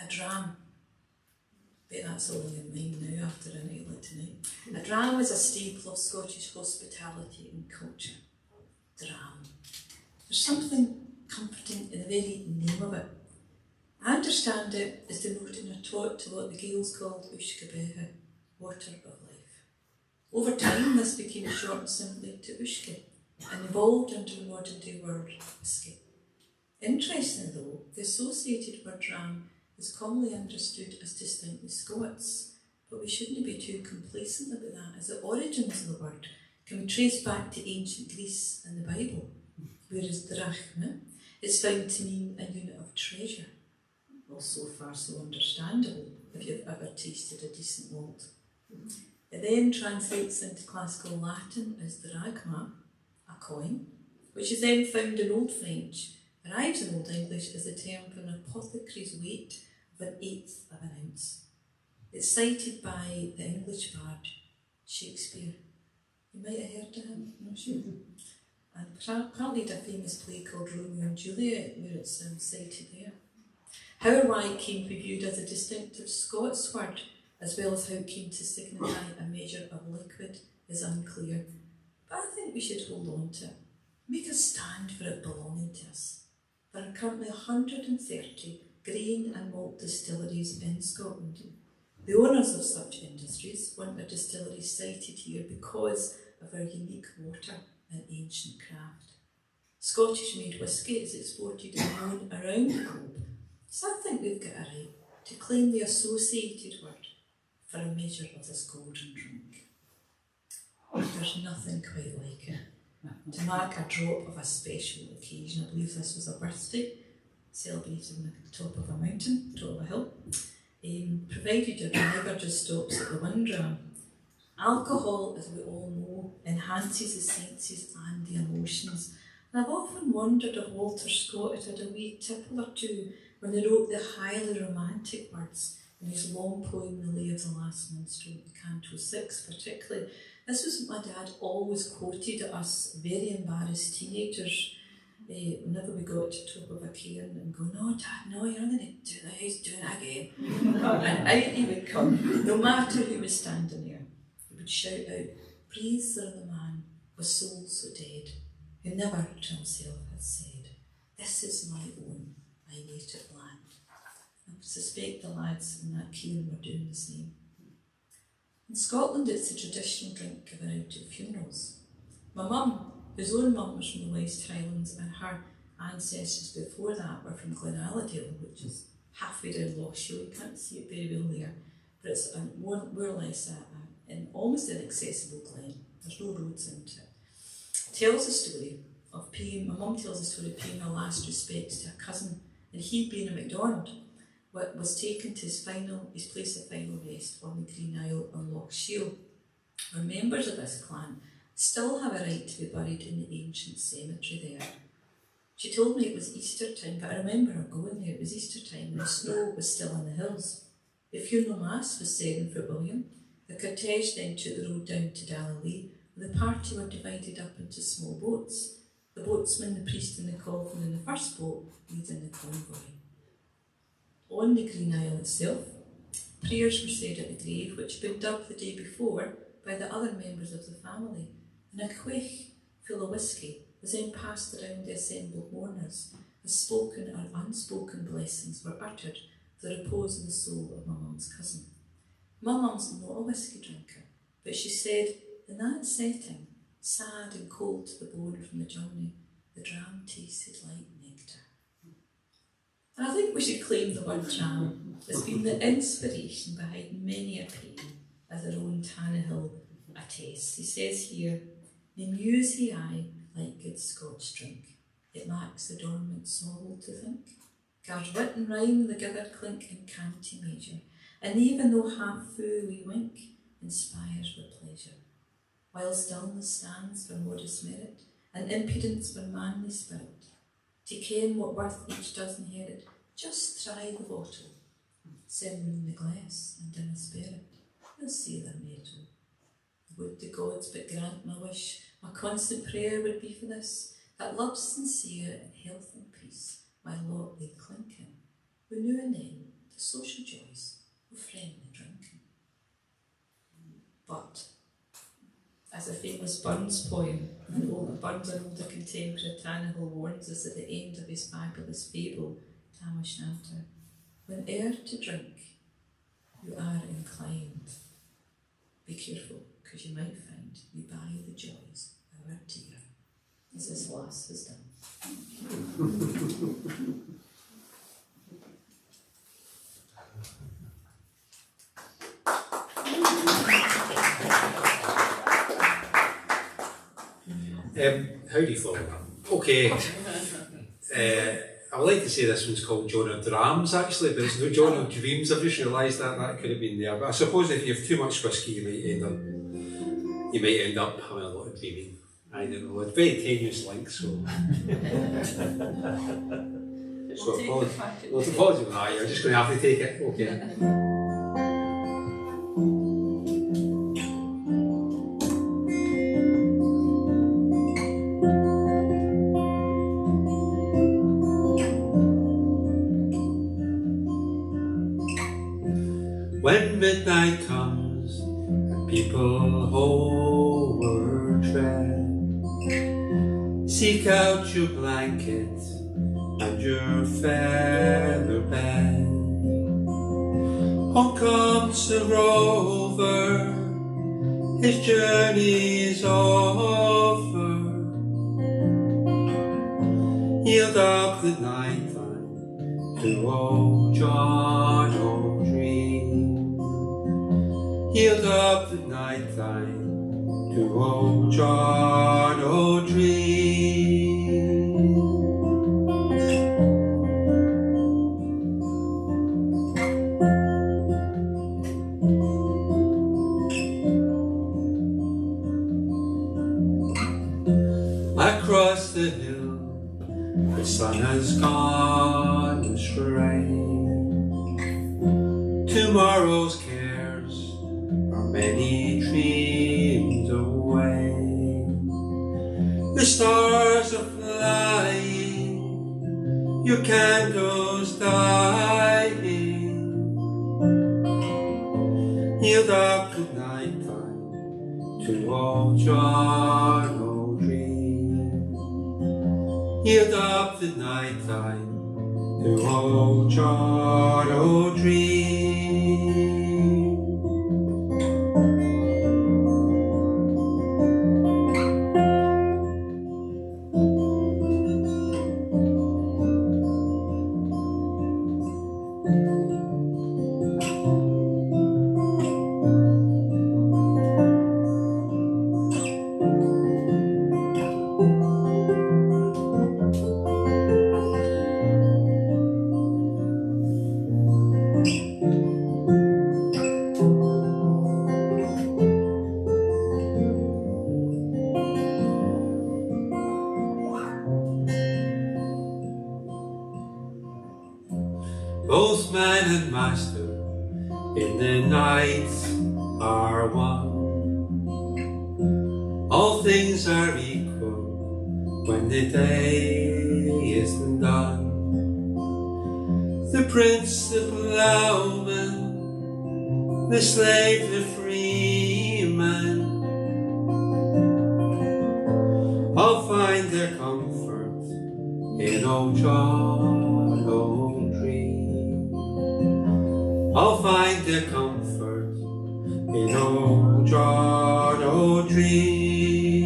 a dram. Bet that's all in mind now after a night like tonight. A dram is a staple of Scottish hospitality and culture. Dram. There's something comforting in the very name of it. I understand it as denoting a taught to what the Gaels called Uisce Beatha, water of life. Over time this became shortened simply to Uisce and evolved into a modern day word, whisky. Interestingly though, the associated word dram is commonly understood as distinctly Scots, but we shouldn't be too complacent about that, as the origins of the word can be traced back to ancient Greece and the Bible, whereas drachma is found to mean a unit of treasure. Well, so far so understandable if you've ever tasted a decent malt. It then translates into classical Latin as drachma, a coin, which is then found in Old French, arrives in Old English as the term for an apothecary's weight of 1/8 of an ounce. It's cited by the English bard Shakespeare. You might have heard of him, I'm not sure. And apparently did a famous play called Romeo and Juliet, where it's cited there. How or why it came to be viewed as a distinctive Scots word, as well as how it came to signify a measure of liquid, is unclear. But I think we should hold on to it. Make a stand for it belonging to us. There are currently 130 grain and malt distilleries in Scotland. The owners of such industries want their distilleries cited here because of our unique water and ancient craft. Scottish-made whisky is exported and known around the globe, so I think we've got a right to claim the associated word for a measure of this golden drink. There's nothing quite like it. To mark a drop of a special occasion, I believe this was a birthday, celebrated on the top of a mountain, top of a hill, provided your driver just stops at the 1 dram. Alcohol, as we all know, enhances the senses and the emotions. And I've often wondered if Walter Scott had had a wee tipple or two when he wrote the highly romantic words in his long poem, The Lay of the Last Minstrel, Canto 6 particularly. This was what my dad always quoted at us, very embarrassed teenagers, whenever we got to the top of a cairn and go, "No, Dad, no, you're not going to do that, he's doing it again." And out he would come, no matter who was standing there. He would shout out, "Praise the man with soul so dead, who never to himself had said, 'This is my own, my native land.'" I suspect the lads in that cairn were doing the same. In Scotland, it's a traditional drink given out at funerals. My mum, whose own mum was from the West Highlands, and her ancestors before that were from Glenaladale, which is halfway down Loch Shiel. You can't see it very well there, but it's more or less an almost inaccessible glen. There's no roads into it. Tells the story of my mum tells the story of paying her last respects to a cousin, and he, being a MacDonald, was taken to his place of final rest on the Green Isle on Loch Shiel, where members of this clan still have a right to be buried in the ancient cemetery there. She told me it was Easter time, but I remember her going there. It was Easter time and the snow was still on the hills. The funeral mass was said in Fort William. The cortege then took the road down to Galilee, where the party were divided up into small boats. The boatsman, the priest and the coffin in the first boat leading the convoy. On the Green Isle itself, prayers were said at the grave, which had been dug the day before by the other members of the family, and a quaich full of whisky was then passed around the assembled mourners, as spoken or unspoken blessings were uttered for the repose of the soul of my mum's cousin. My mum's not a whisky drinker, but she said, in that setting, sad and cold to the bone from the journey, the dram tasted like nectar. And I think we should claim the word dram as being the inspiration behind many a pain, as our own Tannahill attests. He says here, "Me muse he aye, like good Scotch drink. It makes the dormant soul to think. Gars wit and rhyme the gathered clink in canty measure, and even though half full we wink, inspires with pleasure. While stillness stands for modest merit, and impudence for manly spirit. To ken what worth each does inherit, just try the bottle, simoon the glass, and dinna spare it. You'll see their metal. Would the gods but grant my wish, my constant prayer would be for this, that love sincere and health and peace my lot they clink in, but now and then the social joys of friendly drinking. But, as a famous Burns poem, Burns, an older contemporary, Tannahill warns us at the end of his fabulous fable, Tam O'Shanter, whene'er to drink you are inclined, be careful, because you might find you buy the joys of our dear, as this lass has done. How do you follow that? Okay. I would like to say this one's called John of Drams actually, but it's no John of Dreams. I've just realised that could have been there. But I suppose if you have too much whiskey, you might end up having a lot of dreaming. I don't know. It's a very tenuous link, so. Apologies for that. You're just going to have to take it. Okay. When midnight comes and people homeward tread, seek out your blanket and your feather bed. Home comes the rover, his journey's over. Yield up the night time to old John O'Dream. Yield up the night time to old John O'Dream. Across the hill, the sun has gone astray. Tomorrow's cares are many dreams away. The stars are flying, your candles dying. Yield up the night time to old John O'Dream. Yield up the night time to old John O'Dream. Both man and master in the night are one. All things are equal when the day is done. The prince, the ploughman, the slave, the freeman, all find their comfort in old John O'Dream. I'll find their comfort in old John O'Dream.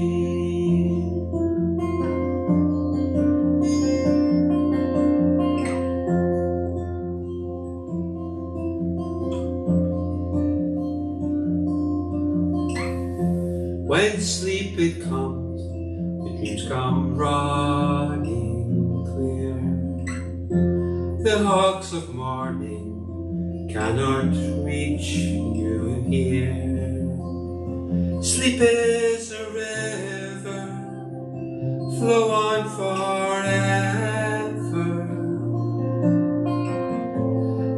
When sleep it comes, the dreams come running clear. The hawks of morning cannot reach you here. Sleep is a river, flow on forever.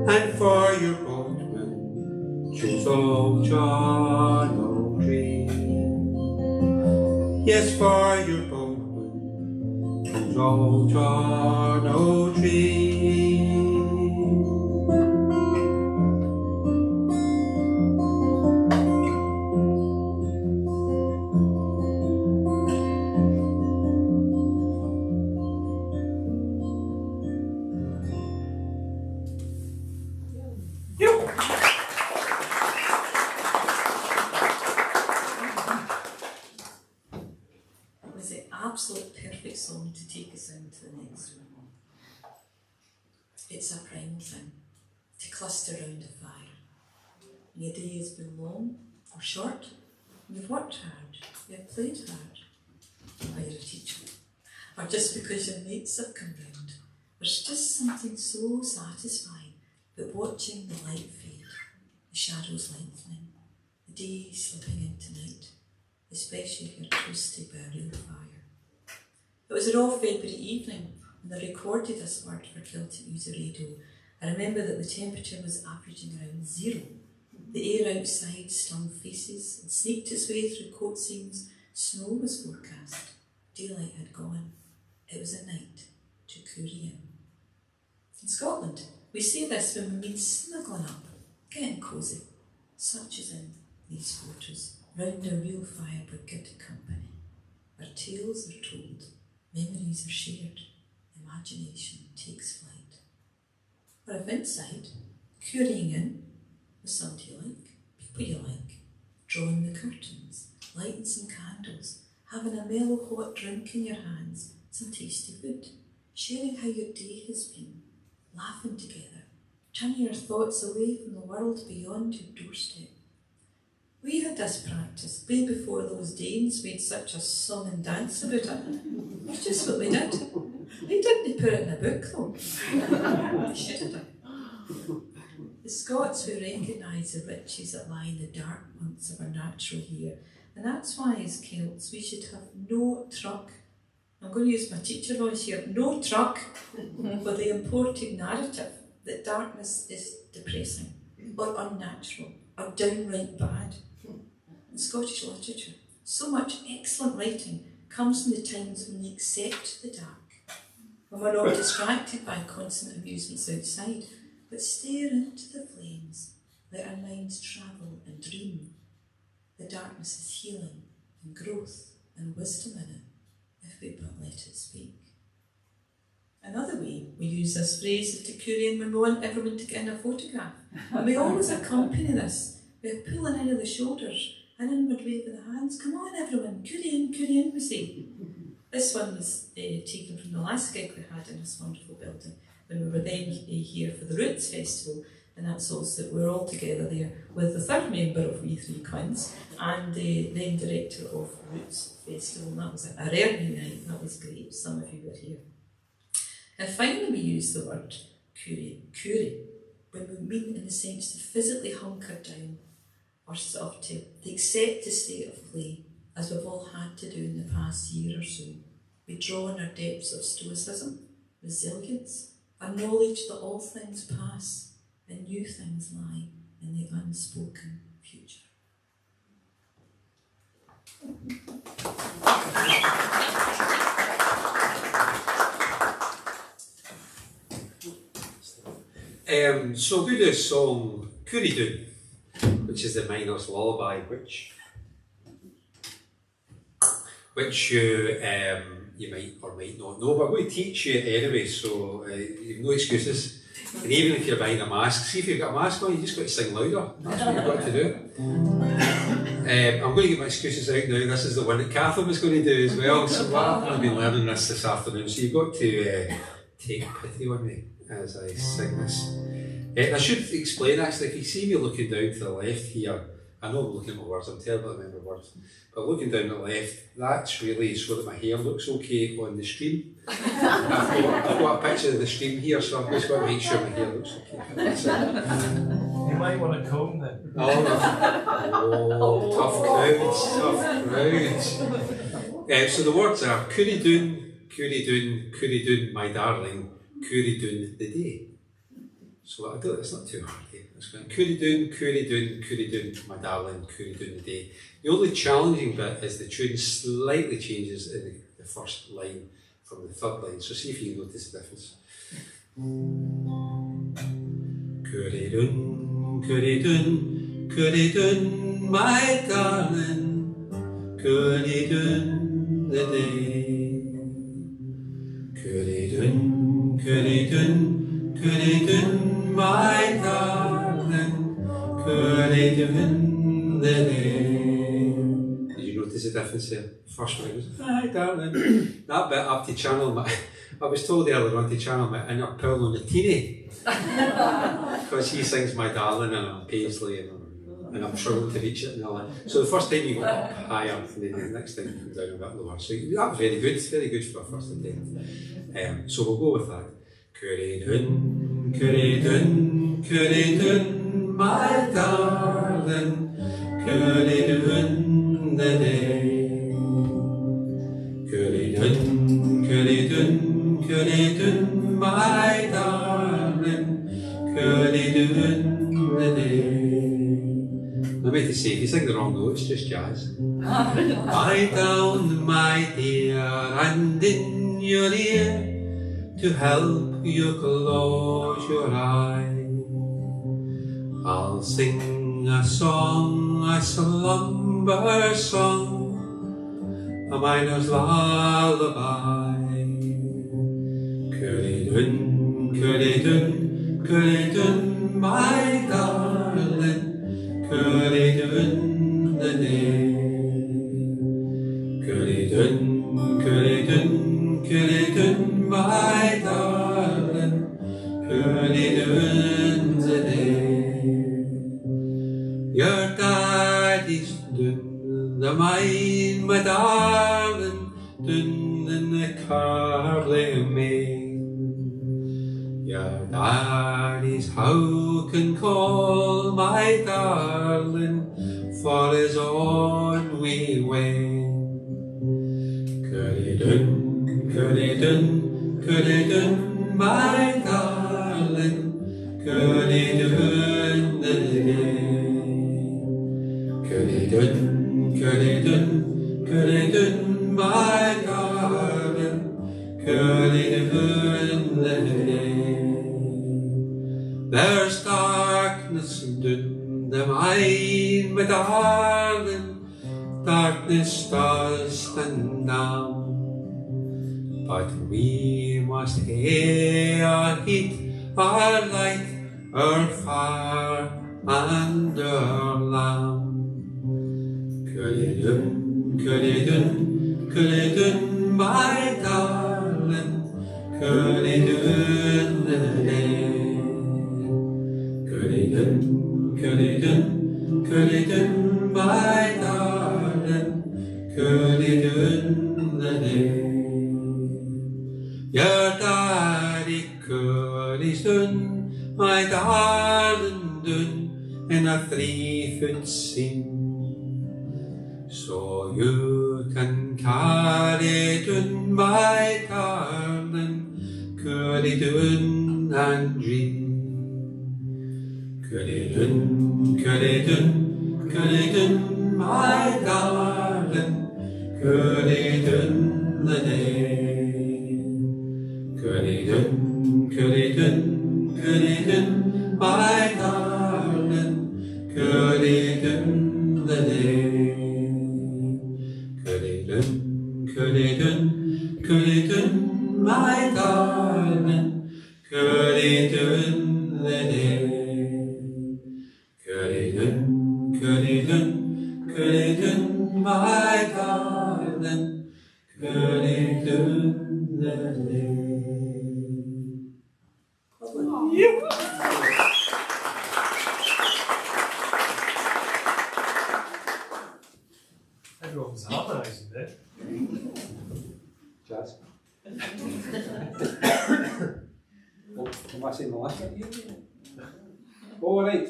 And for your boatman, choose old John O'Dream. Yes, for your boatman, choose old John O'Dream. It's a primal thing to cluster round a fire. When your day has been long or short, and you've worked hard, you've played hard, or you're a teacher, or just because your mates have come round, there's just something so satisfying about watching the light fade, the shadows lengthening, the day slipping into night, especially if you're toasted by a real fire. It was a raw February evening when they recorded this word for Celtic Music Radio. I remember that the temperature was averaging around 0. The air outside stung faces and sneaked its way through coat seams. Snow was forecast. Daylight had gone. It was a night to Coorie in. In Scotland, we say this when we mean snuggling up, getting cosy, such as in these photos, round a real fire with good company, where tales are told, memories are shared, imagination takes flight. Or if inside, currying in with somebody you like, people you like, drawing the curtains, lighting some candles, having a mellow hot drink in your hands, some tasty food, sharing how your day has been, laughing together, turning your thoughts away from the world beyond your doorstep. We had this practice way before those Danes made such a song and dance about it. It's just what we did. They didn't put it in a book though. They should have done. The Scots will recognise the riches that lie in the dark months of our natural year, and that's why as Celts we should have no truck. I'm going to use my teacher voice here, no truck with the imported narrative that darkness is depressing or unnatural or downright bad. In Scottish literature, so much excellent writing comes from the times when we accept the dark, when we're not distracted by constant amusements outside, but stare into the flames, let our minds travel and dream. The darkness is healing and growth and wisdom in it, if we but let it speak. Another way we use this phrase is to curry in when we want everyone to get in a photograph. And we always accompany this with pulling in of the shoulders, an inward wave of the hands. Come on everyone, curry in, we say. This one was taken from the last gig we had in this wonderful building when we were then here for the Roots Festival, and that's also that we're all together there with the third member of We Three Quinns and the then director of Roots Festival, and that was a early night, that was great, some of you were here. And finally we use the word curry, when we mean in the sense to physically hunker down or sort of to accept the state of play, as we've all had to do in the past year or so. We draw on our depths of stoicism, resilience, our knowledge that all things pass and new things lie in the unspoken future. So we do a song, Coorie, which is the Miner's Lullaby, which you might or might not know, but I'm going to teach you anyway, so you've no excuses. And even if you're behind a mask, see if you've got a mask on, you just got to sing louder. That's what you've got to do. I'm going to get my excuses out now. This is the one that Catherine was going to do as well, so I've been learning this afternoon, so you've got to take pity on me as I sing this. I should explain actually, if you see me looking down to the left here, I know I'm looking at my words, I'm terrible at remembering words, but looking down to the left, that's really so that my hair looks okay on the stream. I've got a picture of the stream here, so I've just got to make sure my hair looks okay. You might want to comb then. Tough crowds. So the words are Coorie doon, my darling, Coorie doon the day. So I do it, it's not too hard. It's going Coorie doon, my darling, Coorie doon the day. The only challenging bit is the tune slightly changes in the first line from the third line. So see if you notice the difference. Coorie doon, my darling, Coorie doon the day. Coorie doon, my darling, Coorie doon the day. Did you notice the difference there? First one was, my darling. That bit, I have to channel I was told earlier on to channel my inner Paul on the teeny because he sings My Darling and I'm Paisley and I'm struggling to reach it and all that. So the first time you go up higher and then the next time you come down a bit lower. So that was very good for a first attempt. So we'll go with that. Curidun, my darling, Curidun the day. Curidun, my darling, Curidun the day. I meant to say, if you sing the wrong note, it's just jazz. Lie down, my dear, and in your ear, to help you close your eye, I'll sing a song, a slumber song, a miner's lullaby. Curidun, my darling, Curidun the day. Curidun, my darling, Curidun the day. Your daddy's done the mine, my darling, done in the curly mane. Your daddy's how can call, my darling, for his own wee way. Curidun, my darling, Curidun the day. Curidun, my darling, Curidun the day. There's darkness down the mine, my darling, darkness does stand down. But we must hae our heat, our light, our fire, and our lamp. Curidun, my darling, Curidun the day. Curidun, my darling, Curidun the day. Your daddy Curid's done, my darling, done in a 3-foot seam. So you can carry dun, my darling, Curidun and dream. Curidun, my darling, Curidun the day. Curidun, my darling, Curidun the day. Curidun, my darling, Curidun the day. Curidun, my darling, Curidun the day. Everyone was harmonising there. Jazz. Am I saying the last bit here? Oh, right.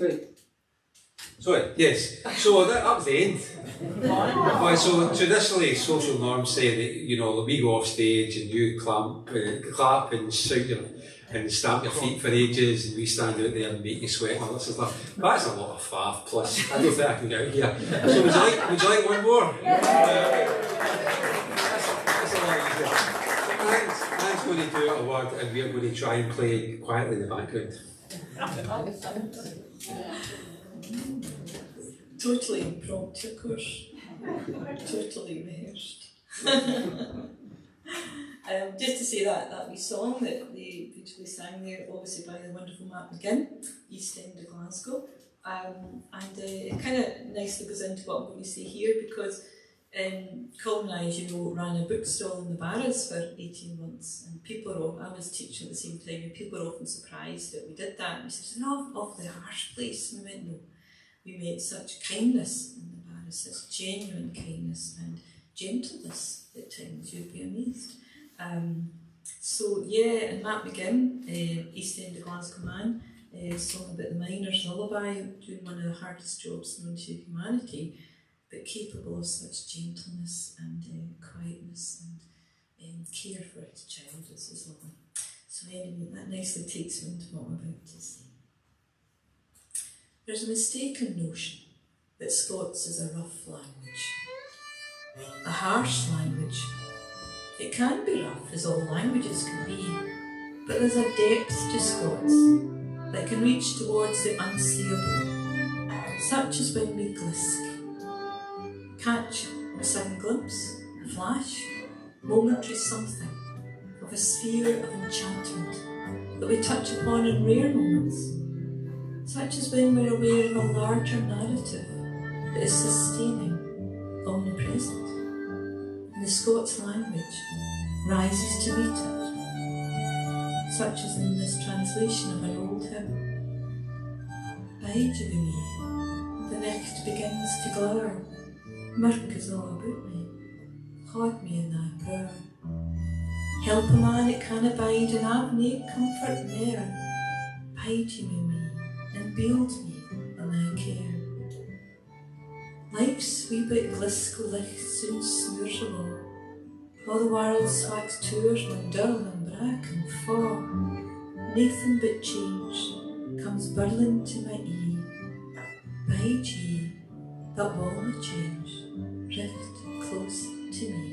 Sorry, yes. So that was the end. Well, so traditionally, social norms say that, you know, we go off stage and you clap and shout and stamp your feet for ages, and we stand out there and make you sweat and all this stuff. That's a lot of faff. Plus, I don't think I can get out here. So would you like one more? That's a lot easier. Anne's going to do a word, and we're going to try and play quietly in the background. Totally impromptu, of course. Totally rehearsed. Just to say that wee song that they beautifully sang there, obviously by the wonderful Matt McGinn, East End of Glasgow. And it kind of nicely goes into what I'm going to say here, because Colin and I, as you know, ran a bookstall in the Barras for 18 months, and I was teaching at the same time, and people were often surprised that we did that. And we said, "No, off the harsh place." And we went, "No, we met such kindness in the Barras, such genuine kindness and gentleness at times, you'd be amazed." So yeah, and Matt McGinn, East End of Glasgow man, song about the miner's lullaby, doing one of the hardest jobs known to humanity, but capable of such gentleness and quietness and care for its child. Is lovely. So anyway, that nicely takes me into what I'm about to say. There's a mistaken notion that Scots is a rough language, a harsh language. It can be rough, as all languages can be, but there's a depth to Scots that can reach towards the unsayable, such as when we glisk, catch a sudden glimpse, a flash, momentary something of a sphere of enchantment that we touch upon in rare moments, such as when we're aware of a larger narrative that is sustaining, omnipresent. And the Scots language rises to meet it, such as in this translation of an old hymn. Bide you with me, the night begins to glower, murk is all about me, hide me in thy power. Help a man it can abide, and I've nae comfort there. Bide you with me, and build me in thy care. Life's wee bit glisko licht soon smoors awa', all the world's wax tours when dull and brack and fa'. Nathan but change comes burling to my e'e. Bide ye, that will na change, rift close to me.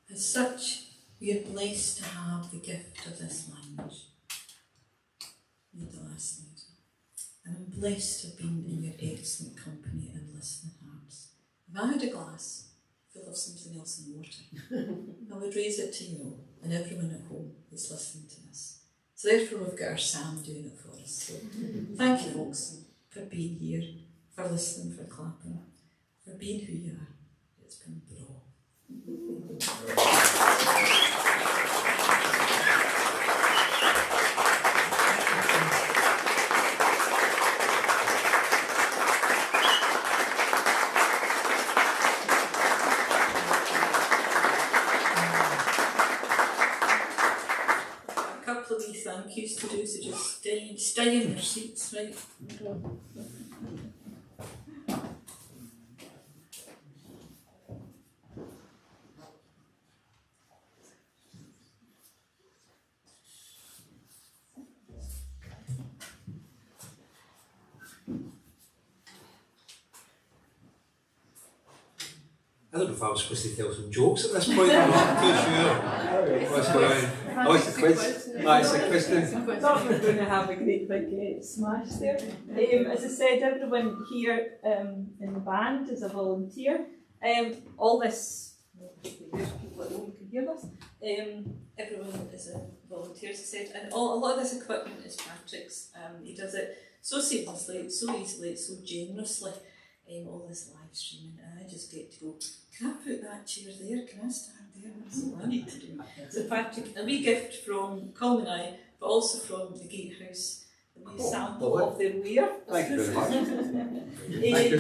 As such, we are blessed to have the gift of this language. Read the last night. And I'm blessed to have been in your excellent company and listening hearts. If I had a glass full of something else in water, I would raise it to you all and everyone at home that's listening to this. So therefore we've got our Sam doing it for us. So thank you folks for being here, for listening, for clapping, for being who you are. It's been bra. A couple of wee thank yous to do, so just stay in your seats, right? I don't know if I was supposed to tell some jokes at this point, I'm not too sure what's going on. Oh, it's a quiz. It's a question. I thought we were going to have a great big smash there. As I said, everyone here in the band is a volunteer. All this, people at home can hear this. Everyone is a volunteer, as I said, and a lot of this equipment is Patrick's. He does it so seamlessly, so easily, so generously. All this live streaming, and I just get to go, can I put that chair there? Can I stand there? That's all I need to do. So Patrick, a wee gift from Colin and I, but also from the Gatehouse, a wee sample of their wear. Thank you very much. Thank you.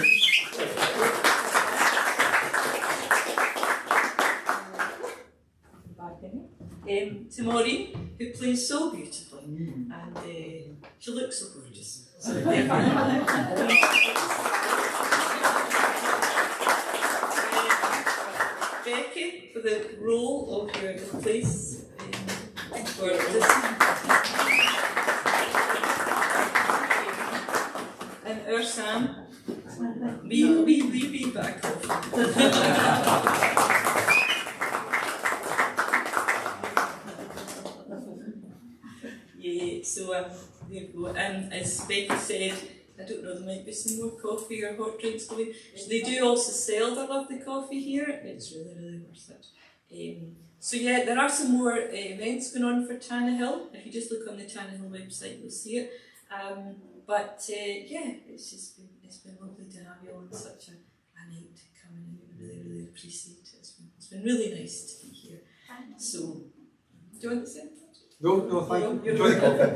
To Maureen, who plays so beautifully, and she looks so gorgeous. So Becky, for the role of your place for this. And our Sam, we back off. Yeah, so there you go. And as Becky said, I don't know, there might be some more coffee or hot drinks going. They do also sell their lovely coffee here. It's really, really worth it. So yeah, there are some more events going on for Tannahill. If you just look on the Tannahill website, you'll see it. But yeah, it's been lovely to have you on such a night coming in. Really, really appreciate it. It's been really nice to be here. So, do you want to say anything? No, thank you. Enjoy the coffee.